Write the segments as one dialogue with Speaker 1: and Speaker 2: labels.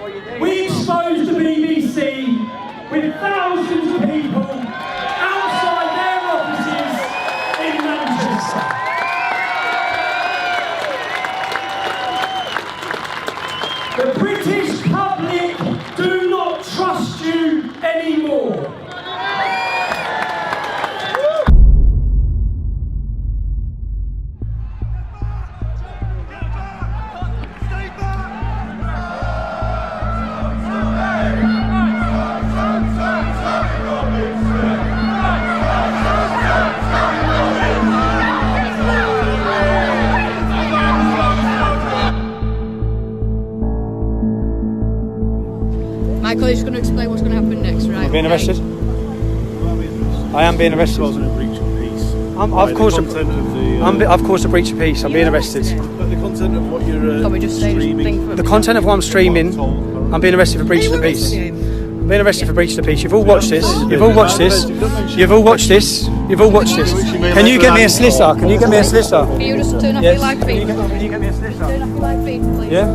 Speaker 1: We exposed the BBC with thousands of people outside their offices in Manchester. The British public do not trust you anymore.
Speaker 2: Michael is going to explain what's going to happen next, right?
Speaker 3: I'm being arrested. I am being arrested.
Speaker 4: Causing a breach of peace.
Speaker 3: I've caused a breach of peace. I'm being arrested.
Speaker 4: But the content of what you're
Speaker 2: Can we just say
Speaker 4: streaming.
Speaker 3: The content of what I'm streaming, I'm being arrested for breaching the peace. I'm being arrested for breaching the peace. You've all watched this. You've all watched this. You've all watched this. You've all watched this. Can you get me a solicitor? Can you get me a solicitor?
Speaker 2: Can you just turn off
Speaker 3: Yes.
Speaker 2: your live feed?
Speaker 3: Can you get me a solicitor?
Speaker 2: Turn off your live feed, please.
Speaker 3: Yeah?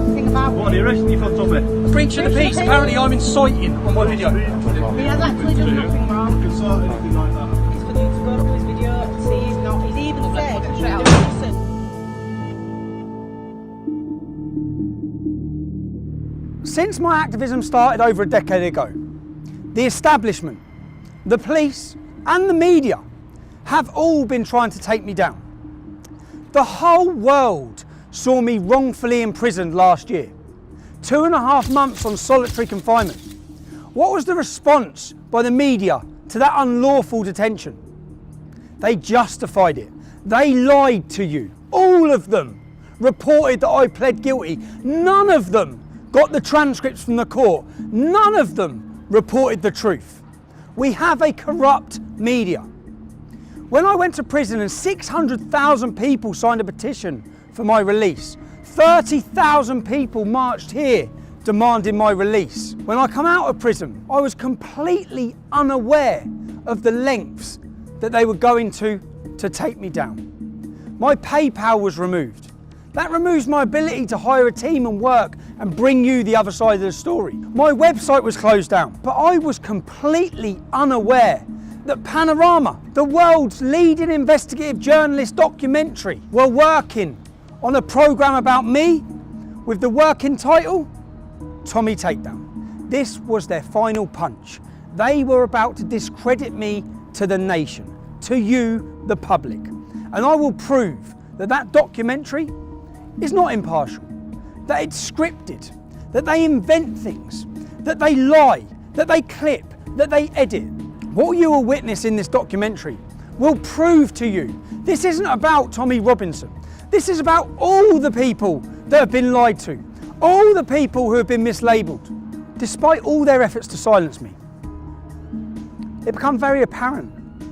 Speaker 4: What are you arresting you for, Tommy?
Speaker 3: Breach of the peace. Apparently I'm inciting on my video.
Speaker 5: He has actually done nothing wrong.
Speaker 4: You can sort anything like that.
Speaker 5: It's for you to go to his video and see he's not. He's even said
Speaker 2: put it
Speaker 5: he's
Speaker 2: straight
Speaker 5: doing
Speaker 2: out.
Speaker 5: this.
Speaker 3: Since my activism started over a decade ago, the establishment, the police and the media have all been trying to take me down. The whole world saw me wrongfully imprisoned last year. 2.5 months on solitary confinement. What was the response by the media to that unlawful detention? They justified it. They lied to you. All of them reported that I pled guilty. None of them got the transcripts from the court. None of them reported the truth. We have a corrupt media. When I went to prison and 600,000 people signed a petition for my release, 30,000 people marched here demanding my release. When I come out of prison, I was completely unaware of the lengths that they were going to take me down. My PayPal was removed. That removes my ability to hire a team and work and bring you the other side of the story. My website was closed down, but I was completely unaware that Panodrama, the world's leading investigative journalist documentary, were working on a programme about me with the working title, Tommy Takedown. This was their final punch. They were about to discredit me to the nation, to you, the public. And I will prove that that documentary is not impartial, that it's scripted, that they invent things, that they lie, that they clip, that they edit. What you will witness in this documentary will prove to you this isn't about Tommy Robinson. This is about all the people that have been lied to, all the people who have been mislabelled, despite all their efforts to silence me. It became very apparent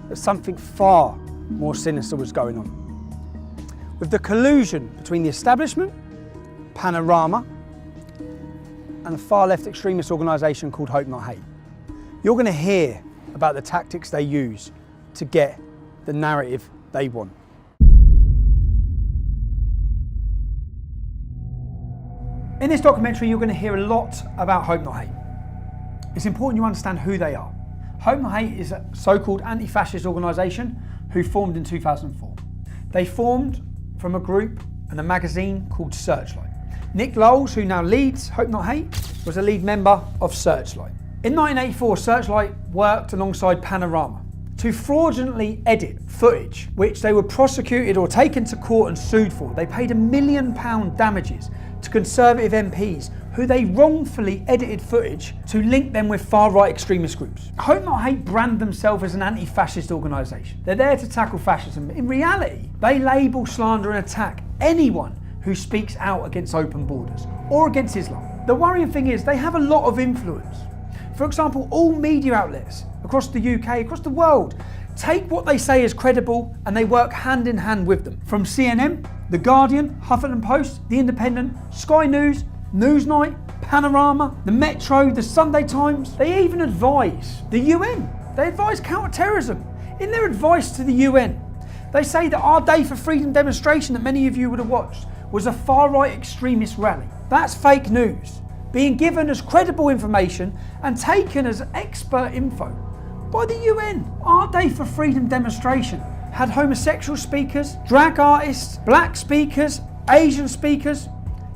Speaker 3: that something far more sinister was going on. With the collusion between the establishment, Panodrama, and a far left extremist organisation called Hope Not Hate. You're going to hear about the tactics they use to get the narrative they want. In this documentary, you're going to hear a lot about Hope Not Hate. It's important you understand who they are. Hope Not Hate is a so-called anti-fascist organisation who formed in 2004. They formed from a group and a magazine called Searchlight. Nick Lowles, who now leads Hope Not Hate, was a lead member of Searchlight. In 1984, Searchlight worked alongside Panodrama to fraudulently edit footage which they were prosecuted or taken to court and sued for. They paid £1 million damages to Conservative MPs who they wrongfully edited footage to link them with far-right extremist groups. Hope Not Hate brand themselves as an anti-fascist organisation. They're there to tackle fascism. In reality, they label, slander and attack anyone who speaks out against open borders or against Islam. The worrying thing is they have a lot of influence. For example, all media outlets across the UK, across the world, take what they say as credible and they work hand in hand with them. From CNN, The Guardian, Huffington Post, The Independent, Sky News, Newsnight, Panodrama, the Metro, the Sunday Times. They even advise the UN. They advise counter-terrorism. In their advice to the UN, they say that our Day for Freedom demonstration that many of you would have watched was a far-right extremist rally. That's fake news. being given as credible information and taken as expert info by the UN. Our Day for Freedom demonstration had homosexual speakers, drag artists, black speakers, Asian speakers.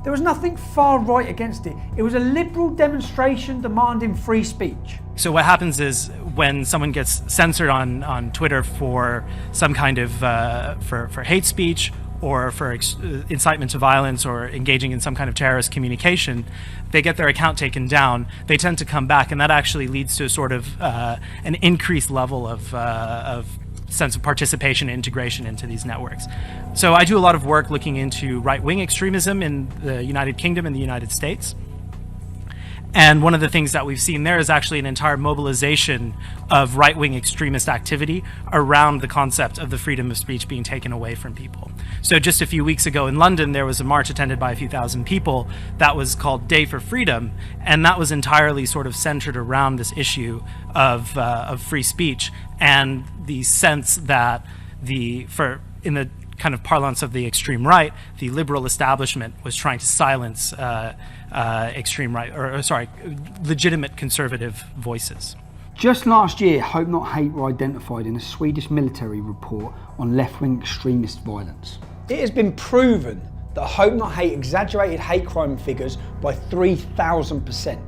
Speaker 3: There was nothing far right against it. It was a liberal demonstration demanding free speech.
Speaker 6: So what happens is when someone gets censored on Twitter for some kind of for hate speech or for incitement to violence or engaging in some kind of terrorist communication, they get their account taken down. They tend to come back, and that actually leads to a sort of an increased level of sense of participation and integration into these networks. So I do a lot of work looking into right-wing extremism in the United Kingdom and the United States. And one of the things that we've seen there is actually an entire mobilization of right-wing extremist activity around the concept of the freedom of speech being taken away from people. So just a few weeks ago in London, there was a march attended by a few thousand people that was called Day for Freedom, and that was entirely sort of centered around this issue of free speech and the sense that in the kind of parlance of the extreme right, the liberal establishment was trying to silence extreme right, legitimate conservative voices.
Speaker 3: Just last year, Hope Not Hate were identified in a Swedish military report on left-wing extremist violence. It has been proven that Hope Not Hate exaggerated hate crime figures by 3,000%.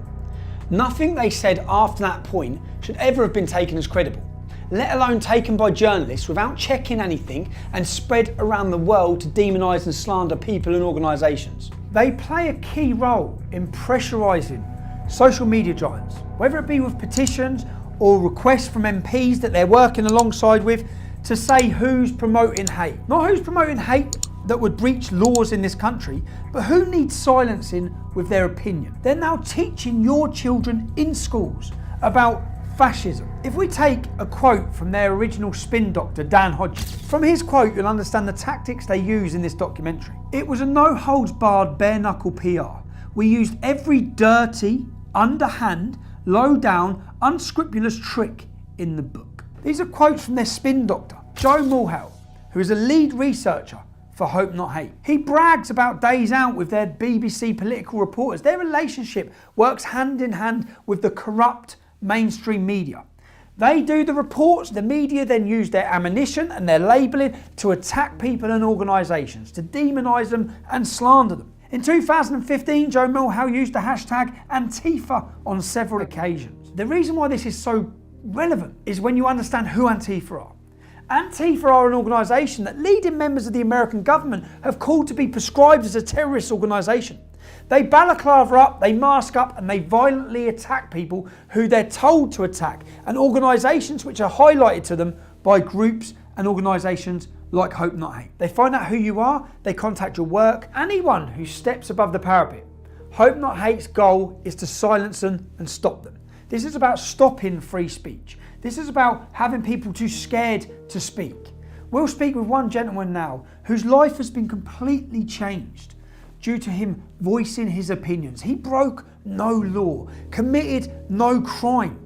Speaker 3: Nothing they said after that point should ever have been taken as credible, let alone taken by journalists without checking anything and spread around the world to demonise and slander people and organisations. They play a key role in pressurising social media giants, whether it be with petitions or requests from MPs that they're working alongside with to say who's promoting hate. Not who's promoting hate that would breach laws in this country, but who needs silencing with their opinion. They're now teaching your children in schools about fascism. If we take a quote from their original spin doctor, Dan Hodges, from his quote you'll understand the tactics they use in this documentary. It was a no-holds-barred, bare-knuckle PR. We used every dirty, underhand, low-down, unscrupulous trick in the book. These are quotes from their spin doctor, Joe Mulhall, who is a lead researcher for Hope Not Hate. He brags about days out with their BBC political reporters. Their relationship works hand in hand with the corrupt mainstream media. They do the reports, the media then use their ammunition and their labelling to attack people and organisations, to demonise them and slander them. In 2015, Joe Mulhall used the hashtag Antifa on several occasions. The reason why this is so relevant is when you understand who Antifa are. Antifa are an organisation that leading members of the American government have called to be prescribed as a terrorist organisation. They balaclava up, they mask up, and they violently attack people who they're told to attack, and organisations which are highlighted to them by groups and organisations like Hope Not Hate. They find out who you are, they contact your work, anyone who steps above the parapet. Hope Not Hate's goal is to silence them and stop them. This is about stopping free speech. This is about having people too scared to speak. We'll speak with one gentleman now whose life has been completely changed due to him voicing his opinions. He broke no law, committed no crime.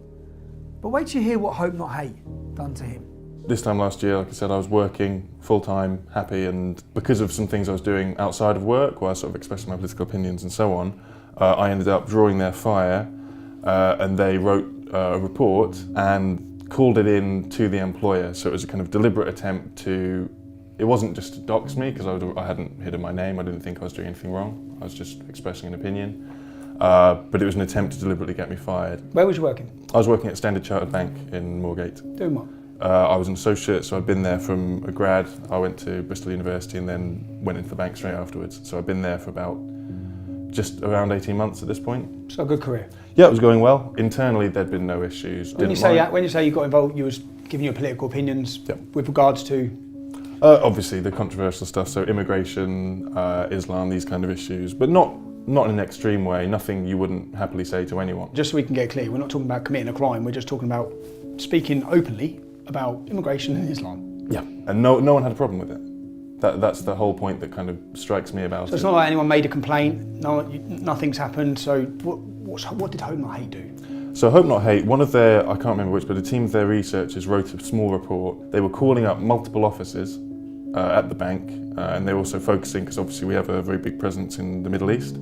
Speaker 3: But wait till you hear what Hope Not Hate done to him.
Speaker 7: This time last year, like I said, I was working full-time, happy, and because of some things I was doing outside of work, where I was sort of expressing my political opinions and so on, I ended up drawing their fire, and they wrote a report and called it in to the employer. So it was a kind of deliberate attempt to, it wasn't just to dox me, because I hadn't hidden my name, I didn't think I was doing anything wrong, I was just expressing an opinion. But it was an attempt to deliberately get me fired.
Speaker 3: Where was you working?
Speaker 7: I was working at Standard Chartered Bank in Moorgate.
Speaker 3: Doing what?
Speaker 7: I was an associate, so I'd been there from a grad. I went to Bristol University and then went into the bank straight afterwards. So I've been there for about just around 18 months at this point.
Speaker 3: So a good career?
Speaker 7: Yeah, it was going well. Internally, there'd been no issues.
Speaker 3: When you say you got involved, you was giving your political opinions with regards to?
Speaker 7: Obviously the controversial stuff, so immigration, Islam, these kind of issues, but not in an extreme way, nothing you wouldn't happily say to anyone.
Speaker 3: Just so we can get clear, we're not talking about committing a crime, we're just talking about speaking openly about immigration and Islam.
Speaker 7: Yeah, and no one had a problem with it. That's the whole point that kind of strikes me about it.
Speaker 3: So it's not like anyone made a complaint, nothing's happened, so what did Hope Not Hate do?
Speaker 7: So Hope Not Hate, one of their, I can't remember which, but a team of their researchers wrote a small report. They were calling up multiple offices at the bank, and they were also focusing, because obviously we have a very big presence in the Middle East.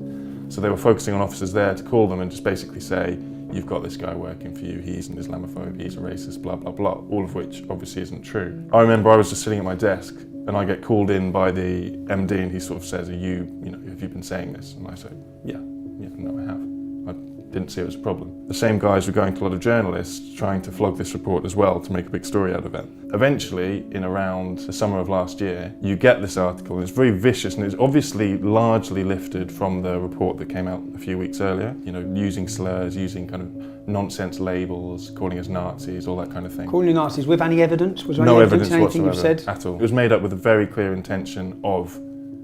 Speaker 7: So they were focusing on officers there to call them and just basically say, you've got this guy working for you, he's an Islamophobe, he's a racist, blah, blah, blah, all of which obviously isn't true. I remember I was just sitting at my desk and I get called in by the MD and he sort of says, have you been saying this? And I say, yeah, no, I have. I didn't see it as a problem. The same guys were going to a lot of journalists trying to flog this report as well to make a big story out of it. Eventually, in around the summer of last year, you get this article and it's very vicious and it's obviously largely lifted from the report that came out a few weeks earlier, using slurs, using kind of nonsense labels, calling us Nazis, all that kind of thing.
Speaker 3: Calling you Nazis with any evidence? Was there
Speaker 7: No
Speaker 3: any
Speaker 7: evidence
Speaker 3: in anything
Speaker 7: whatsoever
Speaker 3: you've said?
Speaker 7: at all. It was made up with a very clear intention of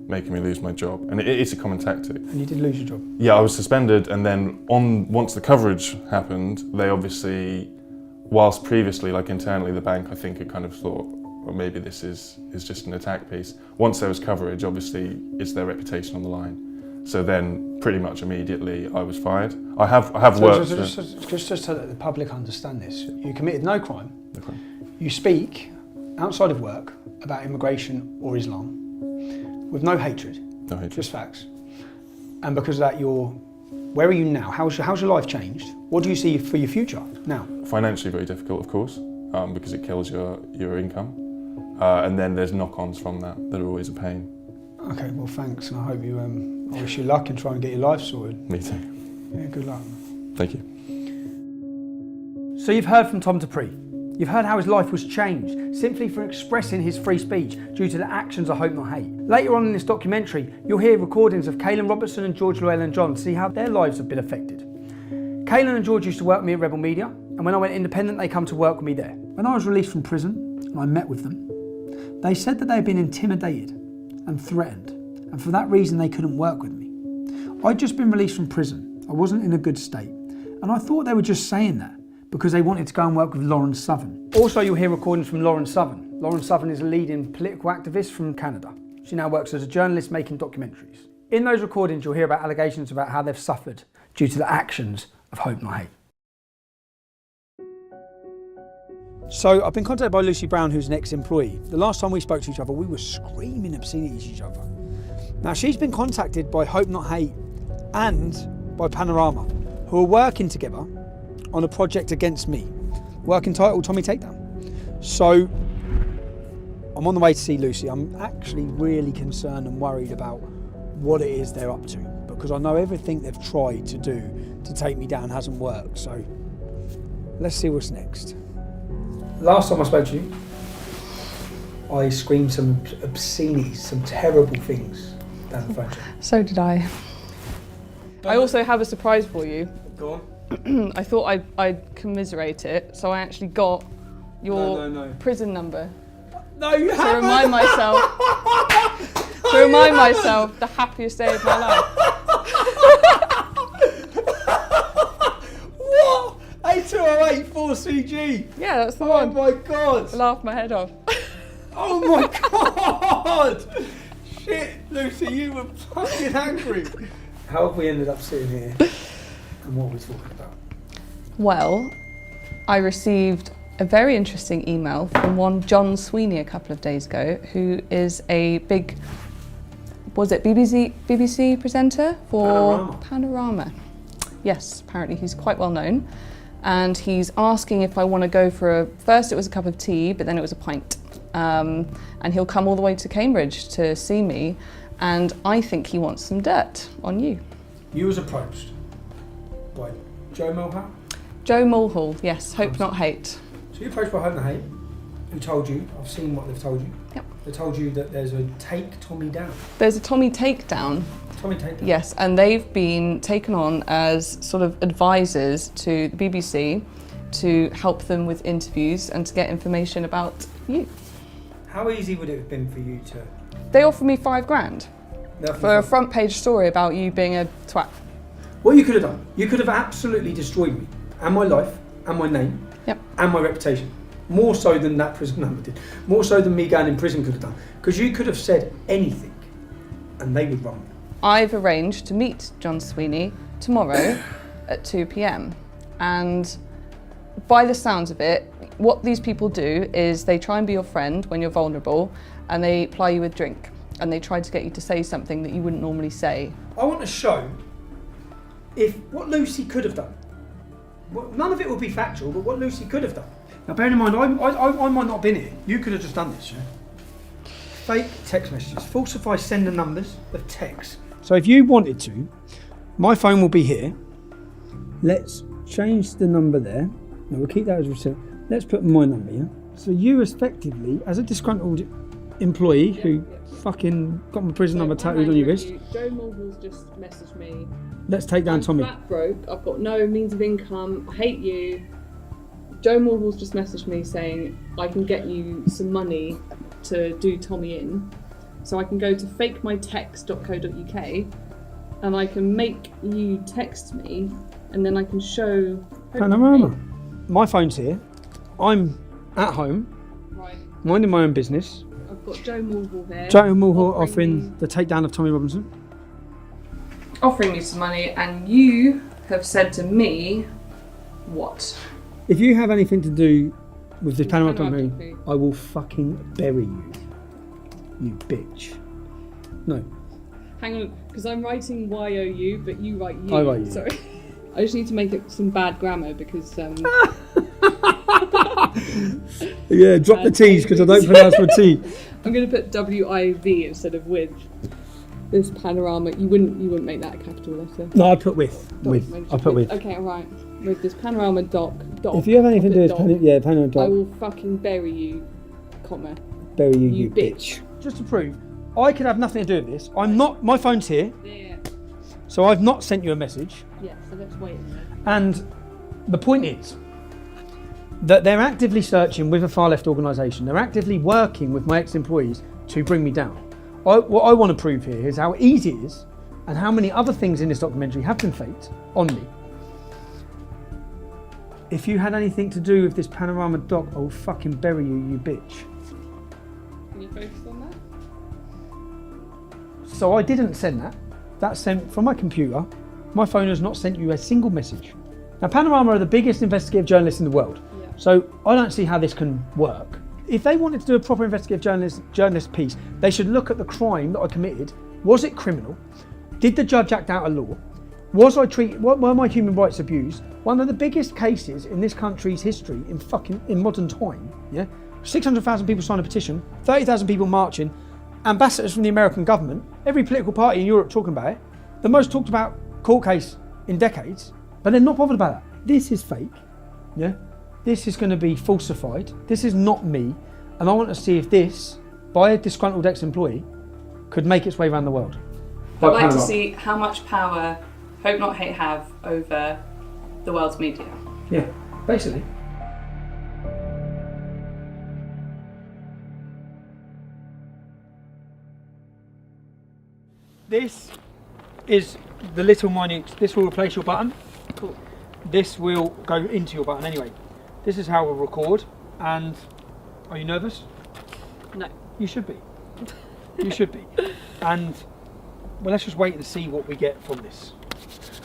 Speaker 7: making me lose my job, and it's a common tactic.
Speaker 3: And you did lose your job?
Speaker 7: Yeah, I was suspended, and then once the coverage happened, they obviously, whilst previously, like internally, the bank I think had kind of thought, well, maybe this is just an attack piece. Once there was coverage, obviously, it's their reputation on the line. So then, pretty much immediately, I was fired. I have worked.
Speaker 3: Just so that the public understand this, you committed no crime.
Speaker 7: Okay.
Speaker 3: You speak outside of work about immigration or Islam with no hatred.
Speaker 7: No hatred.
Speaker 3: Just facts. And because of that, where are you now? How's your life changed? What do you see for your future now?
Speaker 7: Financially very difficult, of course, because it kills your income. And then there's knock-ons from that are always a pain.
Speaker 3: Okay, well thanks, and I hope you, I wish you luck and try and get your life sorted.
Speaker 7: Me too.
Speaker 3: Yeah, good luck.
Speaker 7: Thank you.
Speaker 3: So you've heard from Tom Dupree. You've heard how his life was changed simply for expressing his free speech due to the actions of Hope Not Hate. Later on in this documentary, you'll hear recordings of Caelan Robertson and George Llewellyn-John to see how their lives have been affected. Caelan and George used to work with me at Rebel Media, and when I went independent, they come to work with me there. When I was released from prison and I met with them, they said that they had been intimidated and threatened, and for that reason they couldn't work with me. I'd just been released from prison. I wasn't in a good state, and I thought they were just saying that because they wanted to go and work with Lauren Southern. Also, you'll hear recordings from Lauren Southern. Lauren Southern is a leading political activist from Canada. She now works as a journalist making documentaries. In those recordings, you'll hear about allegations about how they've suffered due to the actions of Hope Not Hate. So I've been contacted by Lucy Brown, who's an ex-employee. The last time we spoke to each other, we were screaming obscenities at each other. Now, she's been contacted by Hope Not Hate and by Panodrama, who are working together on a project against me, work entitled Tommy Takedown. So I'm on the way to see Lucy. I'm actually really concerned and worried about what it is they're up to, because I know everything they've tried to do to take me down hasn't worked. So let's see what's next. Last time I spoke to you, I screamed some obscenities, some terrible things down the phone.
Speaker 8: So did I. I also have a surprise for you.
Speaker 3: Go on.
Speaker 8: I thought I'd commiserate it, so I actually got your
Speaker 3: No.
Speaker 8: prison number
Speaker 3: No, you
Speaker 8: to
Speaker 3: haven't.
Speaker 8: remind myself the happiest day of my life.
Speaker 3: What? 8208 4CG.
Speaker 8: Yeah, that's the
Speaker 3: Oh
Speaker 8: one.
Speaker 3: my god.
Speaker 8: I laughed my head off.
Speaker 3: Oh my god. Shit, Lucy, you were fucking angry. How have we ended up sitting here and what are we talking about?
Speaker 8: Well, I received a very interesting email from one John Sweeney a couple of days ago, who is a big, BBC presenter for Panorama. Yes, apparently he's quite well known. And he's asking if I want to go for first it was a cup of tea, but then it was a pint. And he'll come all the way to Cambridge to see me. And I think he wants some dirt on you.
Speaker 3: You was approached by Joe Mulhall?
Speaker 8: Joe Mulhall, yes, Hope Not Hate.
Speaker 3: So you approached by Hope Not Hate, who told you, I've seen what they've told you.
Speaker 8: Yep.
Speaker 3: They told you that there's a Take Tommy Down.
Speaker 8: There's a Tommy Takedown.
Speaker 3: Tommy Takedown?
Speaker 8: Yes, and they've been taken on as sort of advisors to the BBC to help them with interviews and to get information about you.
Speaker 3: How easy would it have been for you to...
Speaker 8: They offered me $5,000 for a front page story about you being a twat.
Speaker 3: What you could have done, you could have absolutely destroyed me, and my life, and my name,
Speaker 8: Yep.
Speaker 3: and my reputation. More so than that prison number did. More so than me going in prison could have done. Because you could have said anything, and they would run me.
Speaker 8: I've arranged to meet John Sweeney tomorrow at 2 p.m. And by the sounds of it, what these people do is they try and be your friend when you're vulnerable, and they ply you with drink, and they try to get you to say something that you wouldn't normally say.
Speaker 3: I want to show if what Lucy could have done. None of it will be factual, but what Lucy could have done. Now, bearing in mind, I might not have been here. You could have just done this, yeah? Fake text messages. Falsify sender numbers of text. So if you wanted to, my phone will be here. Let's change the number there. No, we'll keep that as receipt. Let's put my number here. So you effectively, as a disgruntled employee who fucking got my prison number tattooed on your wrist.
Speaker 8: Joe Mulhall's just messaged me.
Speaker 3: Let's take down Tommy.
Speaker 8: I'm flat broke. I've got no means of income. I hate you. Joe Mulhall's just messaged me saying I can get you some money to do Tommy in. So I can go to fakemytext.co.uk and I can make you text me and then I can show
Speaker 3: Panorama. My phone's here. I'm at home,
Speaker 8: right.
Speaker 3: minding my own business.
Speaker 8: I've got Joe Mulhall here.
Speaker 3: Joe Mulhall offering the takedown of Tommy Robinson.
Speaker 8: Offering me some money, and you have said to me, what?
Speaker 3: If you have anything to do with this Panorama
Speaker 8: Panorama
Speaker 3: company, I will fucking bury you. You bitch. No.
Speaker 8: Hang on, because I'm writing YOU, but you write you.
Speaker 3: I write you.
Speaker 8: Sorry. I just need to make it some bad grammar because.
Speaker 3: Yeah, drop the T's because I don't pronounce my T.
Speaker 8: I'm going to put WIV instead of with. This panorama, you wouldn't make that a capital letter.
Speaker 3: No, I put with. I put with.
Speaker 8: Okay, alright. With this panorama doc.
Speaker 3: If you have anything to do with Panorama doc,
Speaker 8: I will fucking bury you, comma.
Speaker 3: Bury you bitch. Just to prove, I could have nothing to do with this. I'm not. My phone's here.
Speaker 8: Yeah.
Speaker 3: So I've not sent you a message.
Speaker 8: Yeah. So let's wait a minute.
Speaker 3: And the point is that they're actively searching with a far left organisation. They're actively working with my ex-employees to bring me down. What I want to prove here is how easy it is and how many other things in this documentary have been faked on me. If you had anything to do with this Panorama doc, I will fucking bury you, you bitch.
Speaker 8: Can you focus on that?
Speaker 3: So I didn't send that. That's sent from my computer. My phone has not sent you a single message. Now, Panorama are the biggest investigative journalists in the world.
Speaker 8: Yeah.
Speaker 3: So I don't see how this can work. If they wanted to do a proper investigative journalist piece, they should look at the crime that I committed. Was it criminal? Did the judge act out of law? Were my human rights abused? One of the biggest cases in this country's history in modern time. Yeah, 600,000 people signed a petition, 30,000 people marching, ambassadors from the American government, every political party in Europe talking about it. The most talked about court case in decades, but they're not bothered about that. This is fake. Yeah. This is going to be falsified. This is not me. And I want to see if this, by a disgruntled ex-employee, could make its way around the world.
Speaker 8: I'd like to see how much power Hope Not Hate have over the world's media.
Speaker 3: Yeah, basically. This is the little mining. This will replace your button.
Speaker 8: Cool.
Speaker 3: This will go into your button anyway. This is how we'll record. And are you nervous?
Speaker 8: No.
Speaker 3: You should be. You should be. And well, let's just wait and see what we get from this.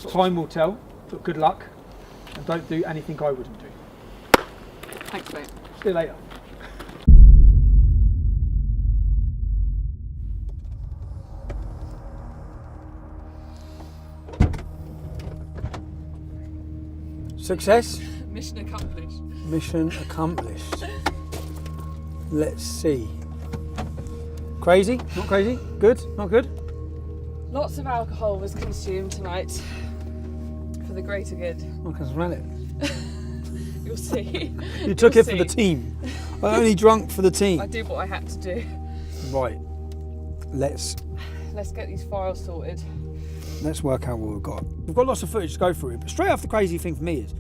Speaker 3: Time will tell, but good luck. And don't do anything I wouldn't do.
Speaker 8: Thanks, mate.
Speaker 3: See you later. Success?
Speaker 8: Mission accomplished.
Speaker 3: Mission accomplished. Let's see. Crazy? Not crazy? Good? Not good?
Speaker 8: Lots of alcohol was consumed tonight for the greater good.
Speaker 3: I can smell it.
Speaker 8: You'll see.
Speaker 3: You took it for the team. I only drunk for the team.
Speaker 8: I did what I had to do.
Speaker 3: Right. Let's
Speaker 8: get these files sorted.
Speaker 3: Let's work out what we've got. We've got lots of footage to go through, but straight off the crazy thing for me is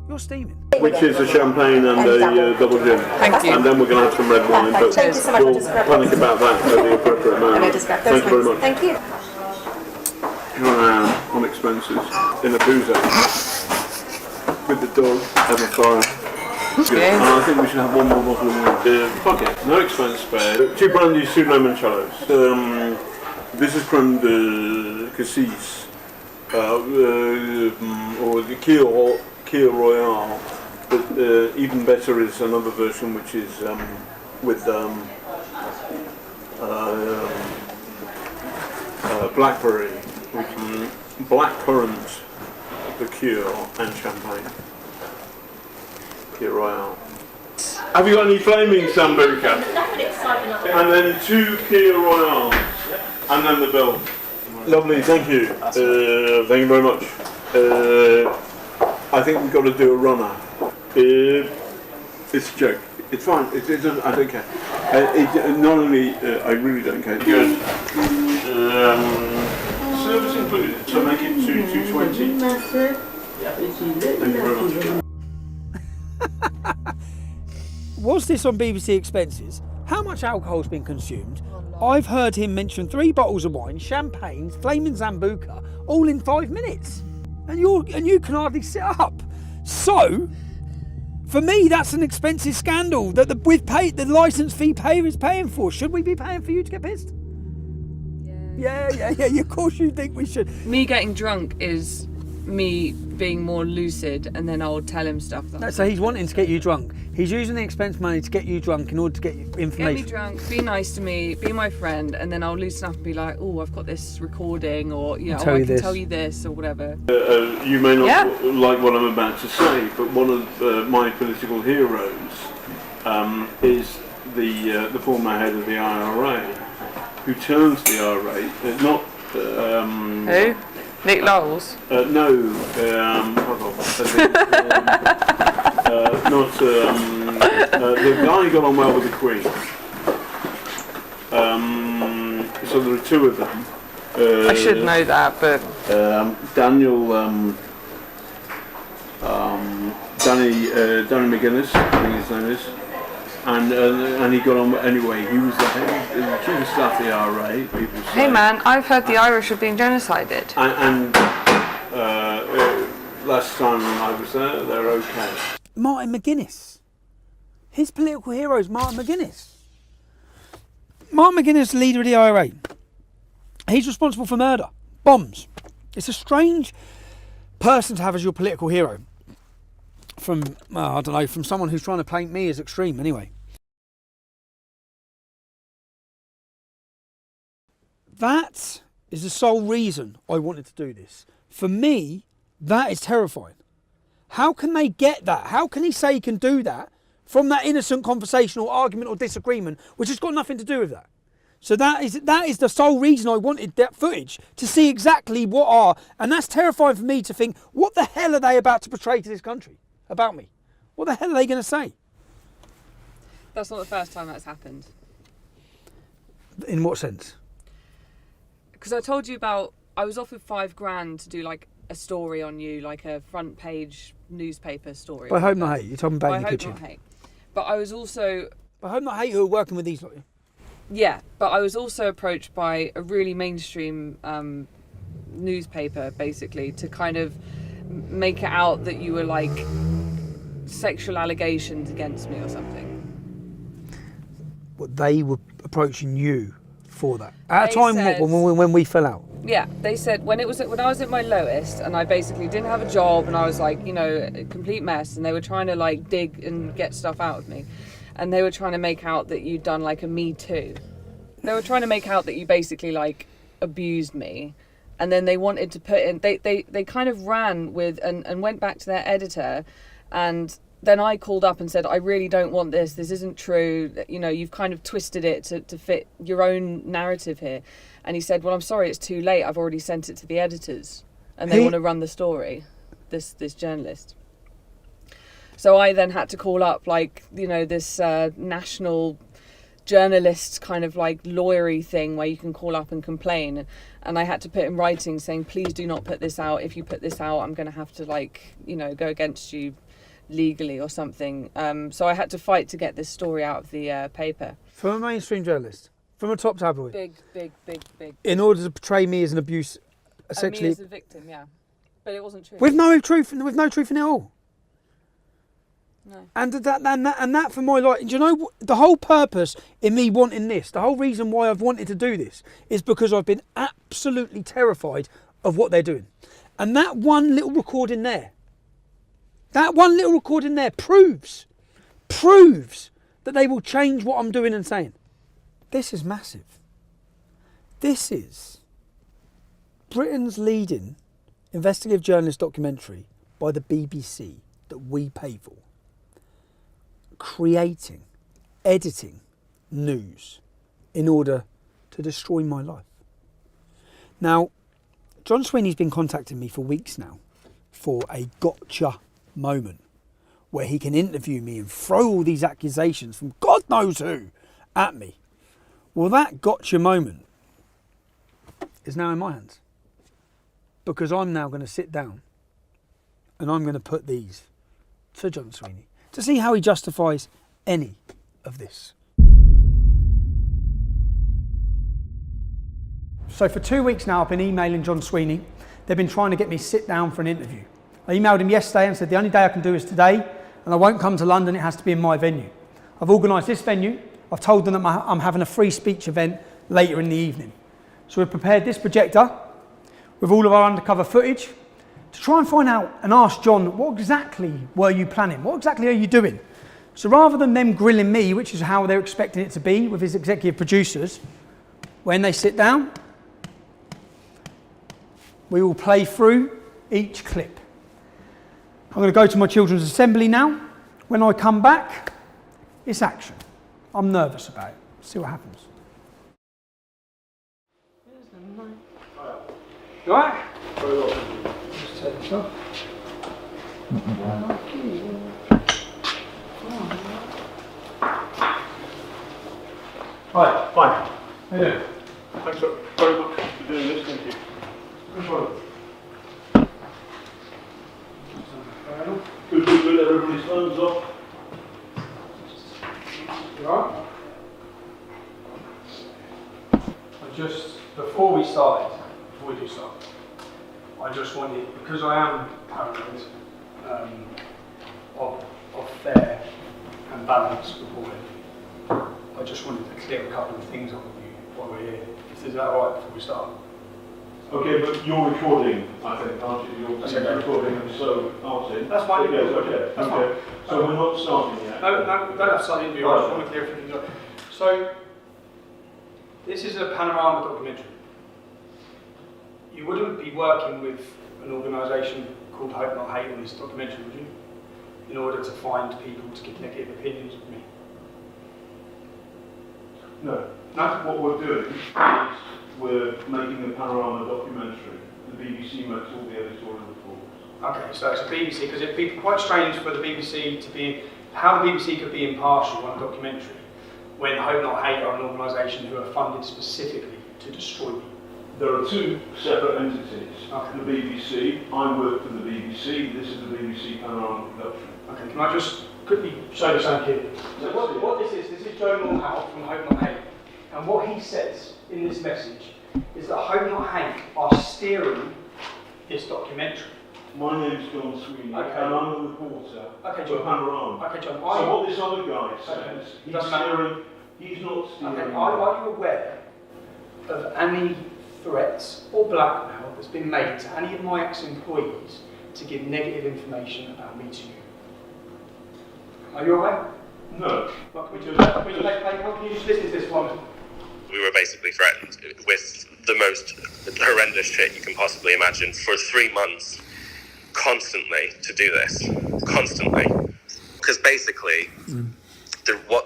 Speaker 3: you're steaming.
Speaker 4: Which is a champagne and a double gin.
Speaker 8: Thank you.
Speaker 4: And then we're going to have some red wine, but
Speaker 5: Thank you so much.
Speaker 4: we'll panic about that at the appropriate moment. Thank you very much.
Speaker 5: Thank you.
Speaker 4: On expenses in a boozer with the dog and the fire. Good. And I think we should have one more bottle of wine. Fuck it, no expense spared. 2 brandy sous limoncellos. This is creme de cassis, or the Keel Royale. But even better is another version which is with blackberry. blackcurrant liqueur and champagne. Liqueur Royale. Have you got any flaming Sambuca? And then 2 Kia Royales. And then the bill. Lovely, thank you. Thank you very much. I think we've got to do a runner. It's a joke. It's fine. It doesn't, I don't care. Not only, I really don't care. Good. Service included. So make it 220. Thank you very much.
Speaker 3: Was this on BBC Expenses? How much alcohol's been consumed? I've heard him mention 3 bottles of wine, champagne, flaming Sambuca, all in 5 minutes. And you can hardly sit up. So, for me, that's an expensive scandal that the licence fee payer is paying for. Should we be paying for you to get pissed? Yeah. Of course you think we should.
Speaker 8: Me getting drunk is me being more lucid, and then I'll tell him stuff.
Speaker 3: So he's wanting to get you drunk. He's using the expense money to get you drunk in order to get you information.
Speaker 8: Get me drunk, be nice to me, be my friend, and then I'll loosen up and be like, oh, I've got this recording, or I can tell you this, or whatever.
Speaker 4: You may not like what I'm about to say, but one of my political heroes is the former head of the IRA, who turns the IRA, not...
Speaker 8: Who? Nick Lowell's?
Speaker 4: No, the guy got on well with the Queen. So there are 2 of them.
Speaker 8: I should know that, but...
Speaker 4: Danny McGuinness, I think his name is. And he got on anyway. He was the chief of staff of the IRA. People say.
Speaker 8: Hey man, I've heard the Irish are being genocided.
Speaker 4: And last time I was there, they're okay.
Speaker 3: Martin McGuinness. His political hero is Martin McGuinness. Martin McGuinness, leader of the IRA. He's responsible for murder, bombs. It's a strange person to have as your political hero. From someone who's trying to paint me as extreme anyway. That is the sole reason I wanted to do this. For me, that is terrifying. How can they get that? How can he say he can do that from that innocent conversation or argument or disagreement, which has got nothing to do with that? So that is the sole reason I wanted that footage, to see exactly what are, and that's terrifying for me to think, what the hell are they about to portray to this country about me? What the hell are they going to say?
Speaker 8: That's not the first time that's happened.
Speaker 3: In what sense?
Speaker 8: Because I told you about, I was offered $5,000 to do like a story on you, like a front page newspaper story.
Speaker 3: By Hope Not Hate, you're talking about
Speaker 8: By
Speaker 3: in your
Speaker 8: Hope
Speaker 3: kitchen.
Speaker 8: Not Hate. But I was also...
Speaker 3: By Hope Not Hate, who are working with these lot.
Speaker 8: Yeah, but I was also approached by a really mainstream newspaper, basically, to kind of make it out that you were like sexual allegations against me or something.
Speaker 3: What, they were approaching you for that? At a
Speaker 8: They
Speaker 3: time
Speaker 8: said-
Speaker 3: when we fell out?
Speaker 8: Yeah, they said when I was at my lowest and I basically didn't have a job and I was like, a complete mess, and they were trying to like dig and get stuff out of me, and they were trying to make out that you'd done like a Me Too. They were trying to make out that you basically like abused me, and then they wanted to put in, they kind of ran with and went back to their editor, and then I called up and said, I really don't want this isn't true, you've kind of twisted it to fit your own narrative here. And he said, well, I'm sorry, it's too late, I've already sent it to the editors and they want to run the story, this journalist. So I then had to call up this national journalist kind of like lawyery thing where you can call up and complain, and I had to put in writing saying, please do not put this out. If you put this out, I'm going to have to go against you legally or something. So I had to fight to get this story out of the paper.
Speaker 3: From a mainstream journalist, from a top tabloid,
Speaker 8: Big.
Speaker 3: in order to portray me as an abuse, essentially,
Speaker 8: me as a victim, yeah, but it wasn't true.
Speaker 3: with no truth in it all.
Speaker 8: No.
Speaker 3: And that for my life, do you know what, the whole purpose in me wanting this, the whole reason why I've wanted to do this, is because I've been absolutely terrified of what they're doing. And that one little recording there proves that they will change what I'm doing and saying. This is massive. This is Britain's leading investigative journalist documentary by the BBC that we pay for, creating, editing news in order to destroy my life. Now, John Sweeney's been contacting me for weeks now for a gotcha moment where he can interview me and throw all these accusations from God knows who at me. Well, that gotcha moment is now in my hands, because I'm now going to sit down and I'm going to put these to John Sweeney to see how he justifies any of this. So for 2 weeks now I've been emailing John Sweeney. They've been trying to get me to sit down for an interview. I emailed him yesterday and said the only day I can do is today, and I won't come to London, it has to be in my venue. I've organised this venue. I've told them that I'm having a free speech event later in the evening. So we've prepared this projector with all of our undercover footage to try and find out and ask John, what exactly were you planning? What exactly are you doing? So rather than them grilling me, which is how they're expecting it to be with his executive producers, when they sit down, we will play through each clip. I'm going to go to my children's assembly now. When I come back, it's action. I'm nervous about it. See what happens. You all right? Just take this off. Hi.
Speaker 4: Fine.
Speaker 3: How you doing?
Speaker 4: Thanks very much for doing this, thank you. Good, everybody's phones off.
Speaker 3: You all right? Before we do start, I just wanted, because I am paranoid of fair and balanced reporting, I just wanted to clear a couple of things up with you while we're here. Is that all right before we start?
Speaker 4: Okay, but you're recording, I think, aren't you? You're
Speaker 3: okay.
Speaker 4: recording, and so aren't you?
Speaker 3: That's fine.
Speaker 4: Yes, okay.
Speaker 3: That's
Speaker 4: okay.
Speaker 3: fine.
Speaker 4: So we're not starting yet?
Speaker 3: No, we don't have to start the interview. I just want to clear a few things up. So, this is a Panorama documentary. You wouldn't be working with an organisation called Hope Not Hate on this documentary, would you? In order to find people to give negative opinions of me.
Speaker 4: No. What we're doing is we're making a Panorama documentary. The BBC makes all the editorial reports.
Speaker 3: Okay, so it's a BBC, because it'd be quite strange for the BBC to be, how the BBC could be impartial on a documentary when Hope Not Hate are an organisation who are funded specifically to destroy me.
Speaker 4: There are two separate entities.
Speaker 3: Okay.
Speaker 4: The BBC, I work for the BBC, this is the BBC Panorama production.
Speaker 3: Okay, can I just quickly show you something here? So what this is Joe Moorhouse from Hope Not Hate. And what he says in this message is that Hope Not Hate are steering this documentary.
Speaker 4: My name's John Sweeney,
Speaker 3: okay.
Speaker 4: and I'm a reporter for Panorama.
Speaker 3: Okay, John.
Speaker 4: So what this other guy says, he's not steering.
Speaker 3: Okay, are you aware of any threats or blackmail that's been made to any of my ex-employees to give negative information about me to you? Are you aware?
Speaker 4: No.
Speaker 3: Can you just listen to this one?
Speaker 9: We were basically threatened with the most horrendous shit you can possibly imagine for 3 months, constantly, to do this. Constantly. Because basically,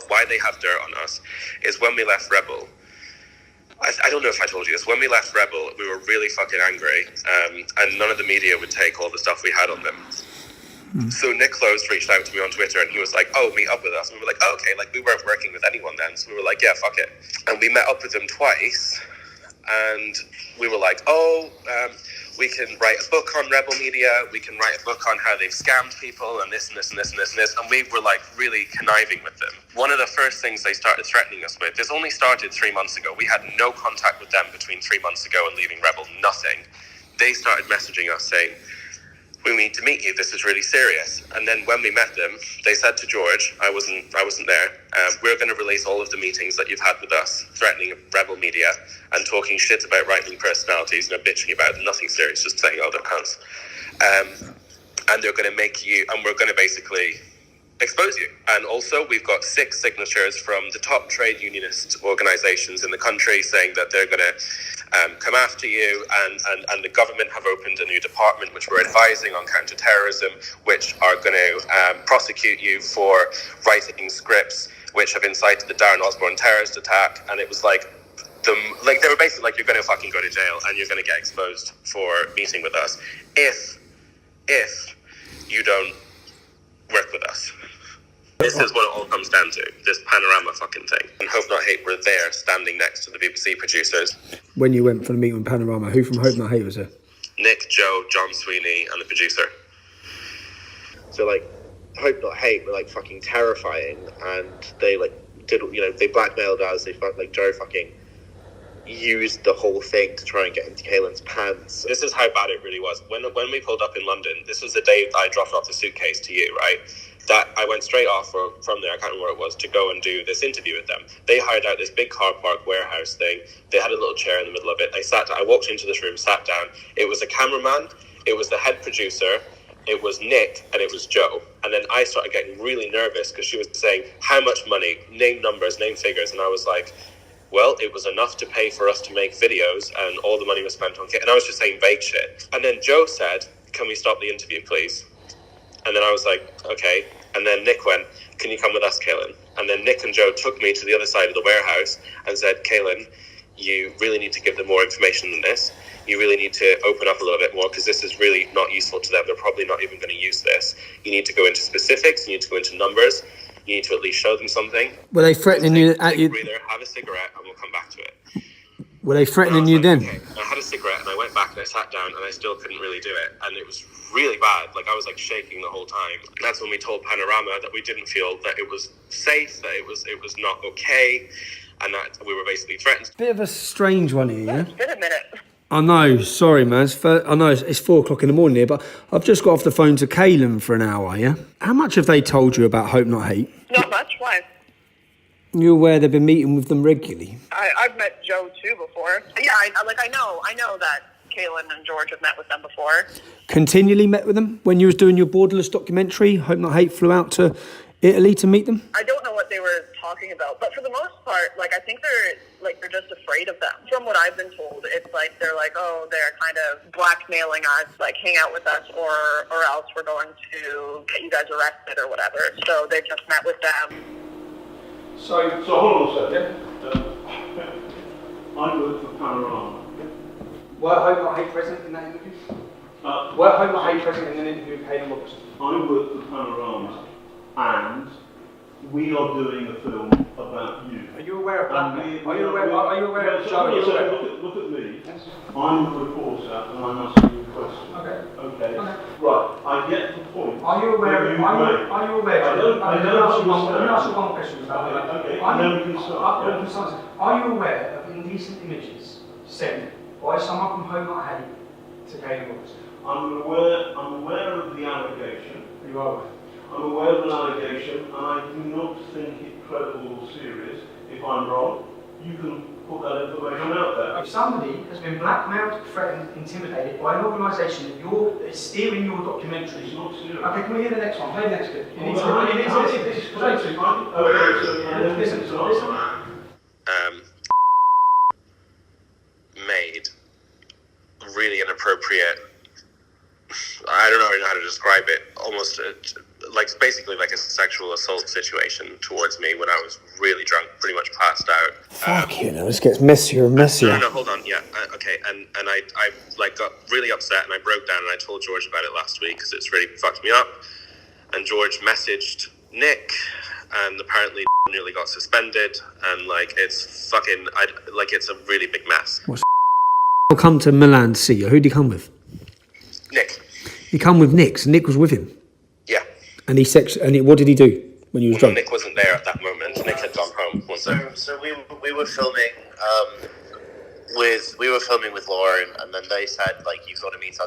Speaker 9: why they have dirt on us is when we left Rebel, I don't know if I told you this, when we left Rebel, we were really fucking angry, and none of the media would take all the stuff we had on them. So Nick Close reached out to me on Twitter and he was like, oh, meet up with us. And we were like, oh, okay, like we weren't working with anyone then. So we were like, yeah, fuck it. And we met up with them twice and we were like, we can write a book on Rebel Media. We can write a book on how they've scammed people and this and this and this and this and this. And we were like really conniving with them. One of the first things they started threatening us with, this only started 3 months ago. We had no contact with them between 3 months ago and leaving Rebel, nothing. They started messaging us saying, we need to meet you, this is really serious. And then when we met them, they said to George, I wasn't there, we're going to release all of the meetings that you've had with us, threatening Rebel Media and talking shit about right-wing personalities and bitching about nothing serious, just saying, oh, they're cunts. And they're going to make you, and we're going to basically expose you. And also, we've got 6 signatures from the top trade unionist organizations in the country saying that they're going to come after you, and the government have opened a new department which we're advising on counter-terrorism, which are going to prosecute you for writing scripts which have incited the Darren Osborne terrorist attack. And it was like, they were basically like, you're going to fucking go to jail and you're going to get exposed for meeting with us if you don't work with us. This is what it all comes down to, this Panorama fucking thing. And Hope Not Hate were there standing next to the BBC producers.
Speaker 3: When you went for the meeting with Panorama, who from Hope Not Hate was there?
Speaker 9: Nick, Joe, John Sweeney, and the producer. So like, Hope Not Hate were like fucking terrifying, and they like did, you know, they blackmailed us, they like Joe fucking used the whole thing to try and get into Kaylin's pants. This is how bad it really was. When we pulled up in London, this was the day I dropped off the suitcase to you, right? That I went straight off from there, I can't remember where it was, to go and do this interview with them. They hired out this big car park warehouse thing. They had a little chair in the middle of it. I walked into this room, sat down. It was a cameraman, it was the head producer, it was Nick, and it was Joe. And then I started getting really nervous because she was saying, how much money, name numbers, name figures. And I was like, well, it was enough to pay for us to make videos, and all the money was spent on kit. And I was just saying vague shit. And then Joe said, can we stop the interview, please? And then I was like, okay. And then Nick went, can you come with us, Kaylin? And then Nick and Joe took me to the other side of the warehouse and said, Kaylin, you really need to give them more information than this. You really need to open up a little bit more, because this is really not useful to them. They're probably not even going to use this. You need to go into specifics. You need to go into numbers. You need to at least show them something.
Speaker 3: Were they threatening you at you?
Speaker 9: Breather, have a cigarette, and we'll come back to it.
Speaker 3: Were they threatening you then?
Speaker 9: Okay. I had a cigarette, and I went back and I sat down, and I still couldn't really do it. And it was really bad. Like, I was like shaking the whole time. That's when we told Panorama that we didn't feel that it was safe, that it was not okay, and that we were basically threatened.
Speaker 3: Bit of a strange one here, yeah?
Speaker 5: It's been a minute.
Speaker 3: I know, sorry man, I know it's 4 o'clock in the morning here, but I've just got off the phone to Kaylin for an hour, yeah? How much have they told you about Hope Not Hate?
Speaker 5: Not much. Why?
Speaker 3: You're aware they've been meeting with them regularly?
Speaker 5: I've met Joe too before. Yeah, I know that Kaylin and George have met with them before.
Speaker 3: Continually met with them? When you was doing your Borderless documentary, Hope Not Hate flew out to Italy to meet them?
Speaker 5: I don't know what they were talking about, but for the most part, like, I think they're just afraid of them. From what I've been told, it's like they're like, oh, they're kind of blackmailing us, like, hang out with us, or else we're going to get you guys arrested or whatever. So they've just met with them.
Speaker 4: So hold on a second. I work for Panorama.
Speaker 3: Were Hope Not Hate present in that interview? Were Hope Not Hate present in an interview with Kaylin Robertson?
Speaker 4: I work for Panorama, and we are doing a film about you.
Speaker 3: Are you aware of blackmail? Are you aware of
Speaker 4: Joe? Look at me. Yes. I'm a reporter, and I'm asking you a question. Okay. Right. I get the point.
Speaker 3: Are you aware? Are you aware?
Speaker 4: I don't
Speaker 3: Let me ask you one question about that.
Speaker 4: Okay. Then we can start.
Speaker 3: Are you aware of indecent images sent by someone from Hope Not Hate to Kaylin Robertson?
Speaker 4: I'm aware of the allegation.
Speaker 3: You are.
Speaker 4: I'm aware of an allegation, and I do not think it credible or serious. If I'm wrong, you can put that information out there.
Speaker 3: If somebody has been blackmailed, threatened, intimidated by an organisation that is steering your documentary.
Speaker 4: It's not serious.
Speaker 3: Okay, can we hear the next one? Play the next bit.
Speaker 9: Made really inappropriate, I don't know how to describe it, almost basically like a sexual assault situation towards me when I was really drunk, pretty much passed out.
Speaker 3: Fuck you know, this gets messier and messier.
Speaker 9: No, hold on, yeah, okay, and I like got really upset and I broke down and I told George about it last week because it's really fucked me up, and George messaged Nick, and apparently nearly got suspended, and like it's fucking, it's a really big mess.
Speaker 3: I'll come to Milan to see you. Who'd he come with?
Speaker 9: Nick.
Speaker 3: He come with Nick, so Nick was with him.
Speaker 9: Yeah.
Speaker 3: And what did he do when he was drunk?
Speaker 9: Nick wasn't there at that moment. Nick had gone home. So we were filming with Lauren, and then they said, like, you've got to meet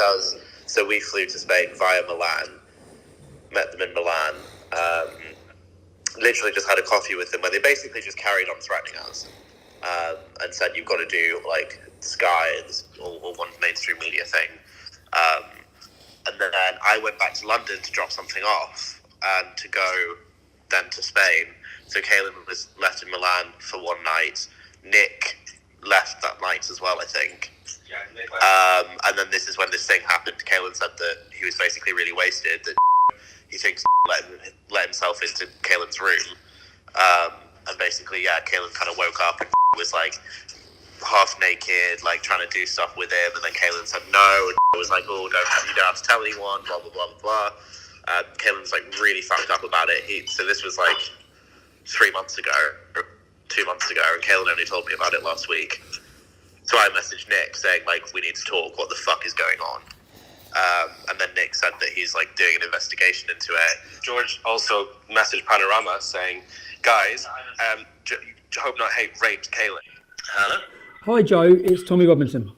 Speaker 9: us. So we flew to Spain via Milan, met them in Milan, literally just had a coffee with them where they basically just carried on threatening us, and said, you've got to do like Sky and all one mainstream media thing. And then I went back to London to drop something off and to go then to Spain. So Kaelin was left in Milan for one night. Nick left that night as well, I think. And then this is when this thing happened. Kaelin said that he was basically really wasted, that he thinks let himself into Kaelin's room. And basically, Kaelin kind of woke up and was like half naked, like trying to do stuff with him. And then Kaelin said no, and was like, oh, you don't have to tell anyone, blah, blah, blah, blah, blah. Kaelin was like really fucked up about it. So this was like 3 months ago, or 2 months ago, and Kaelin only told me about it last week. So I messaged Nick saying, like, we need to talk, what the fuck is going on? And then Nick said that he's like doing an investigation into it. George also messaged Panorama saying, guys, hope not hate raped Kaelin. Hello?
Speaker 3: Hi Joe, it's Tommy Robinson.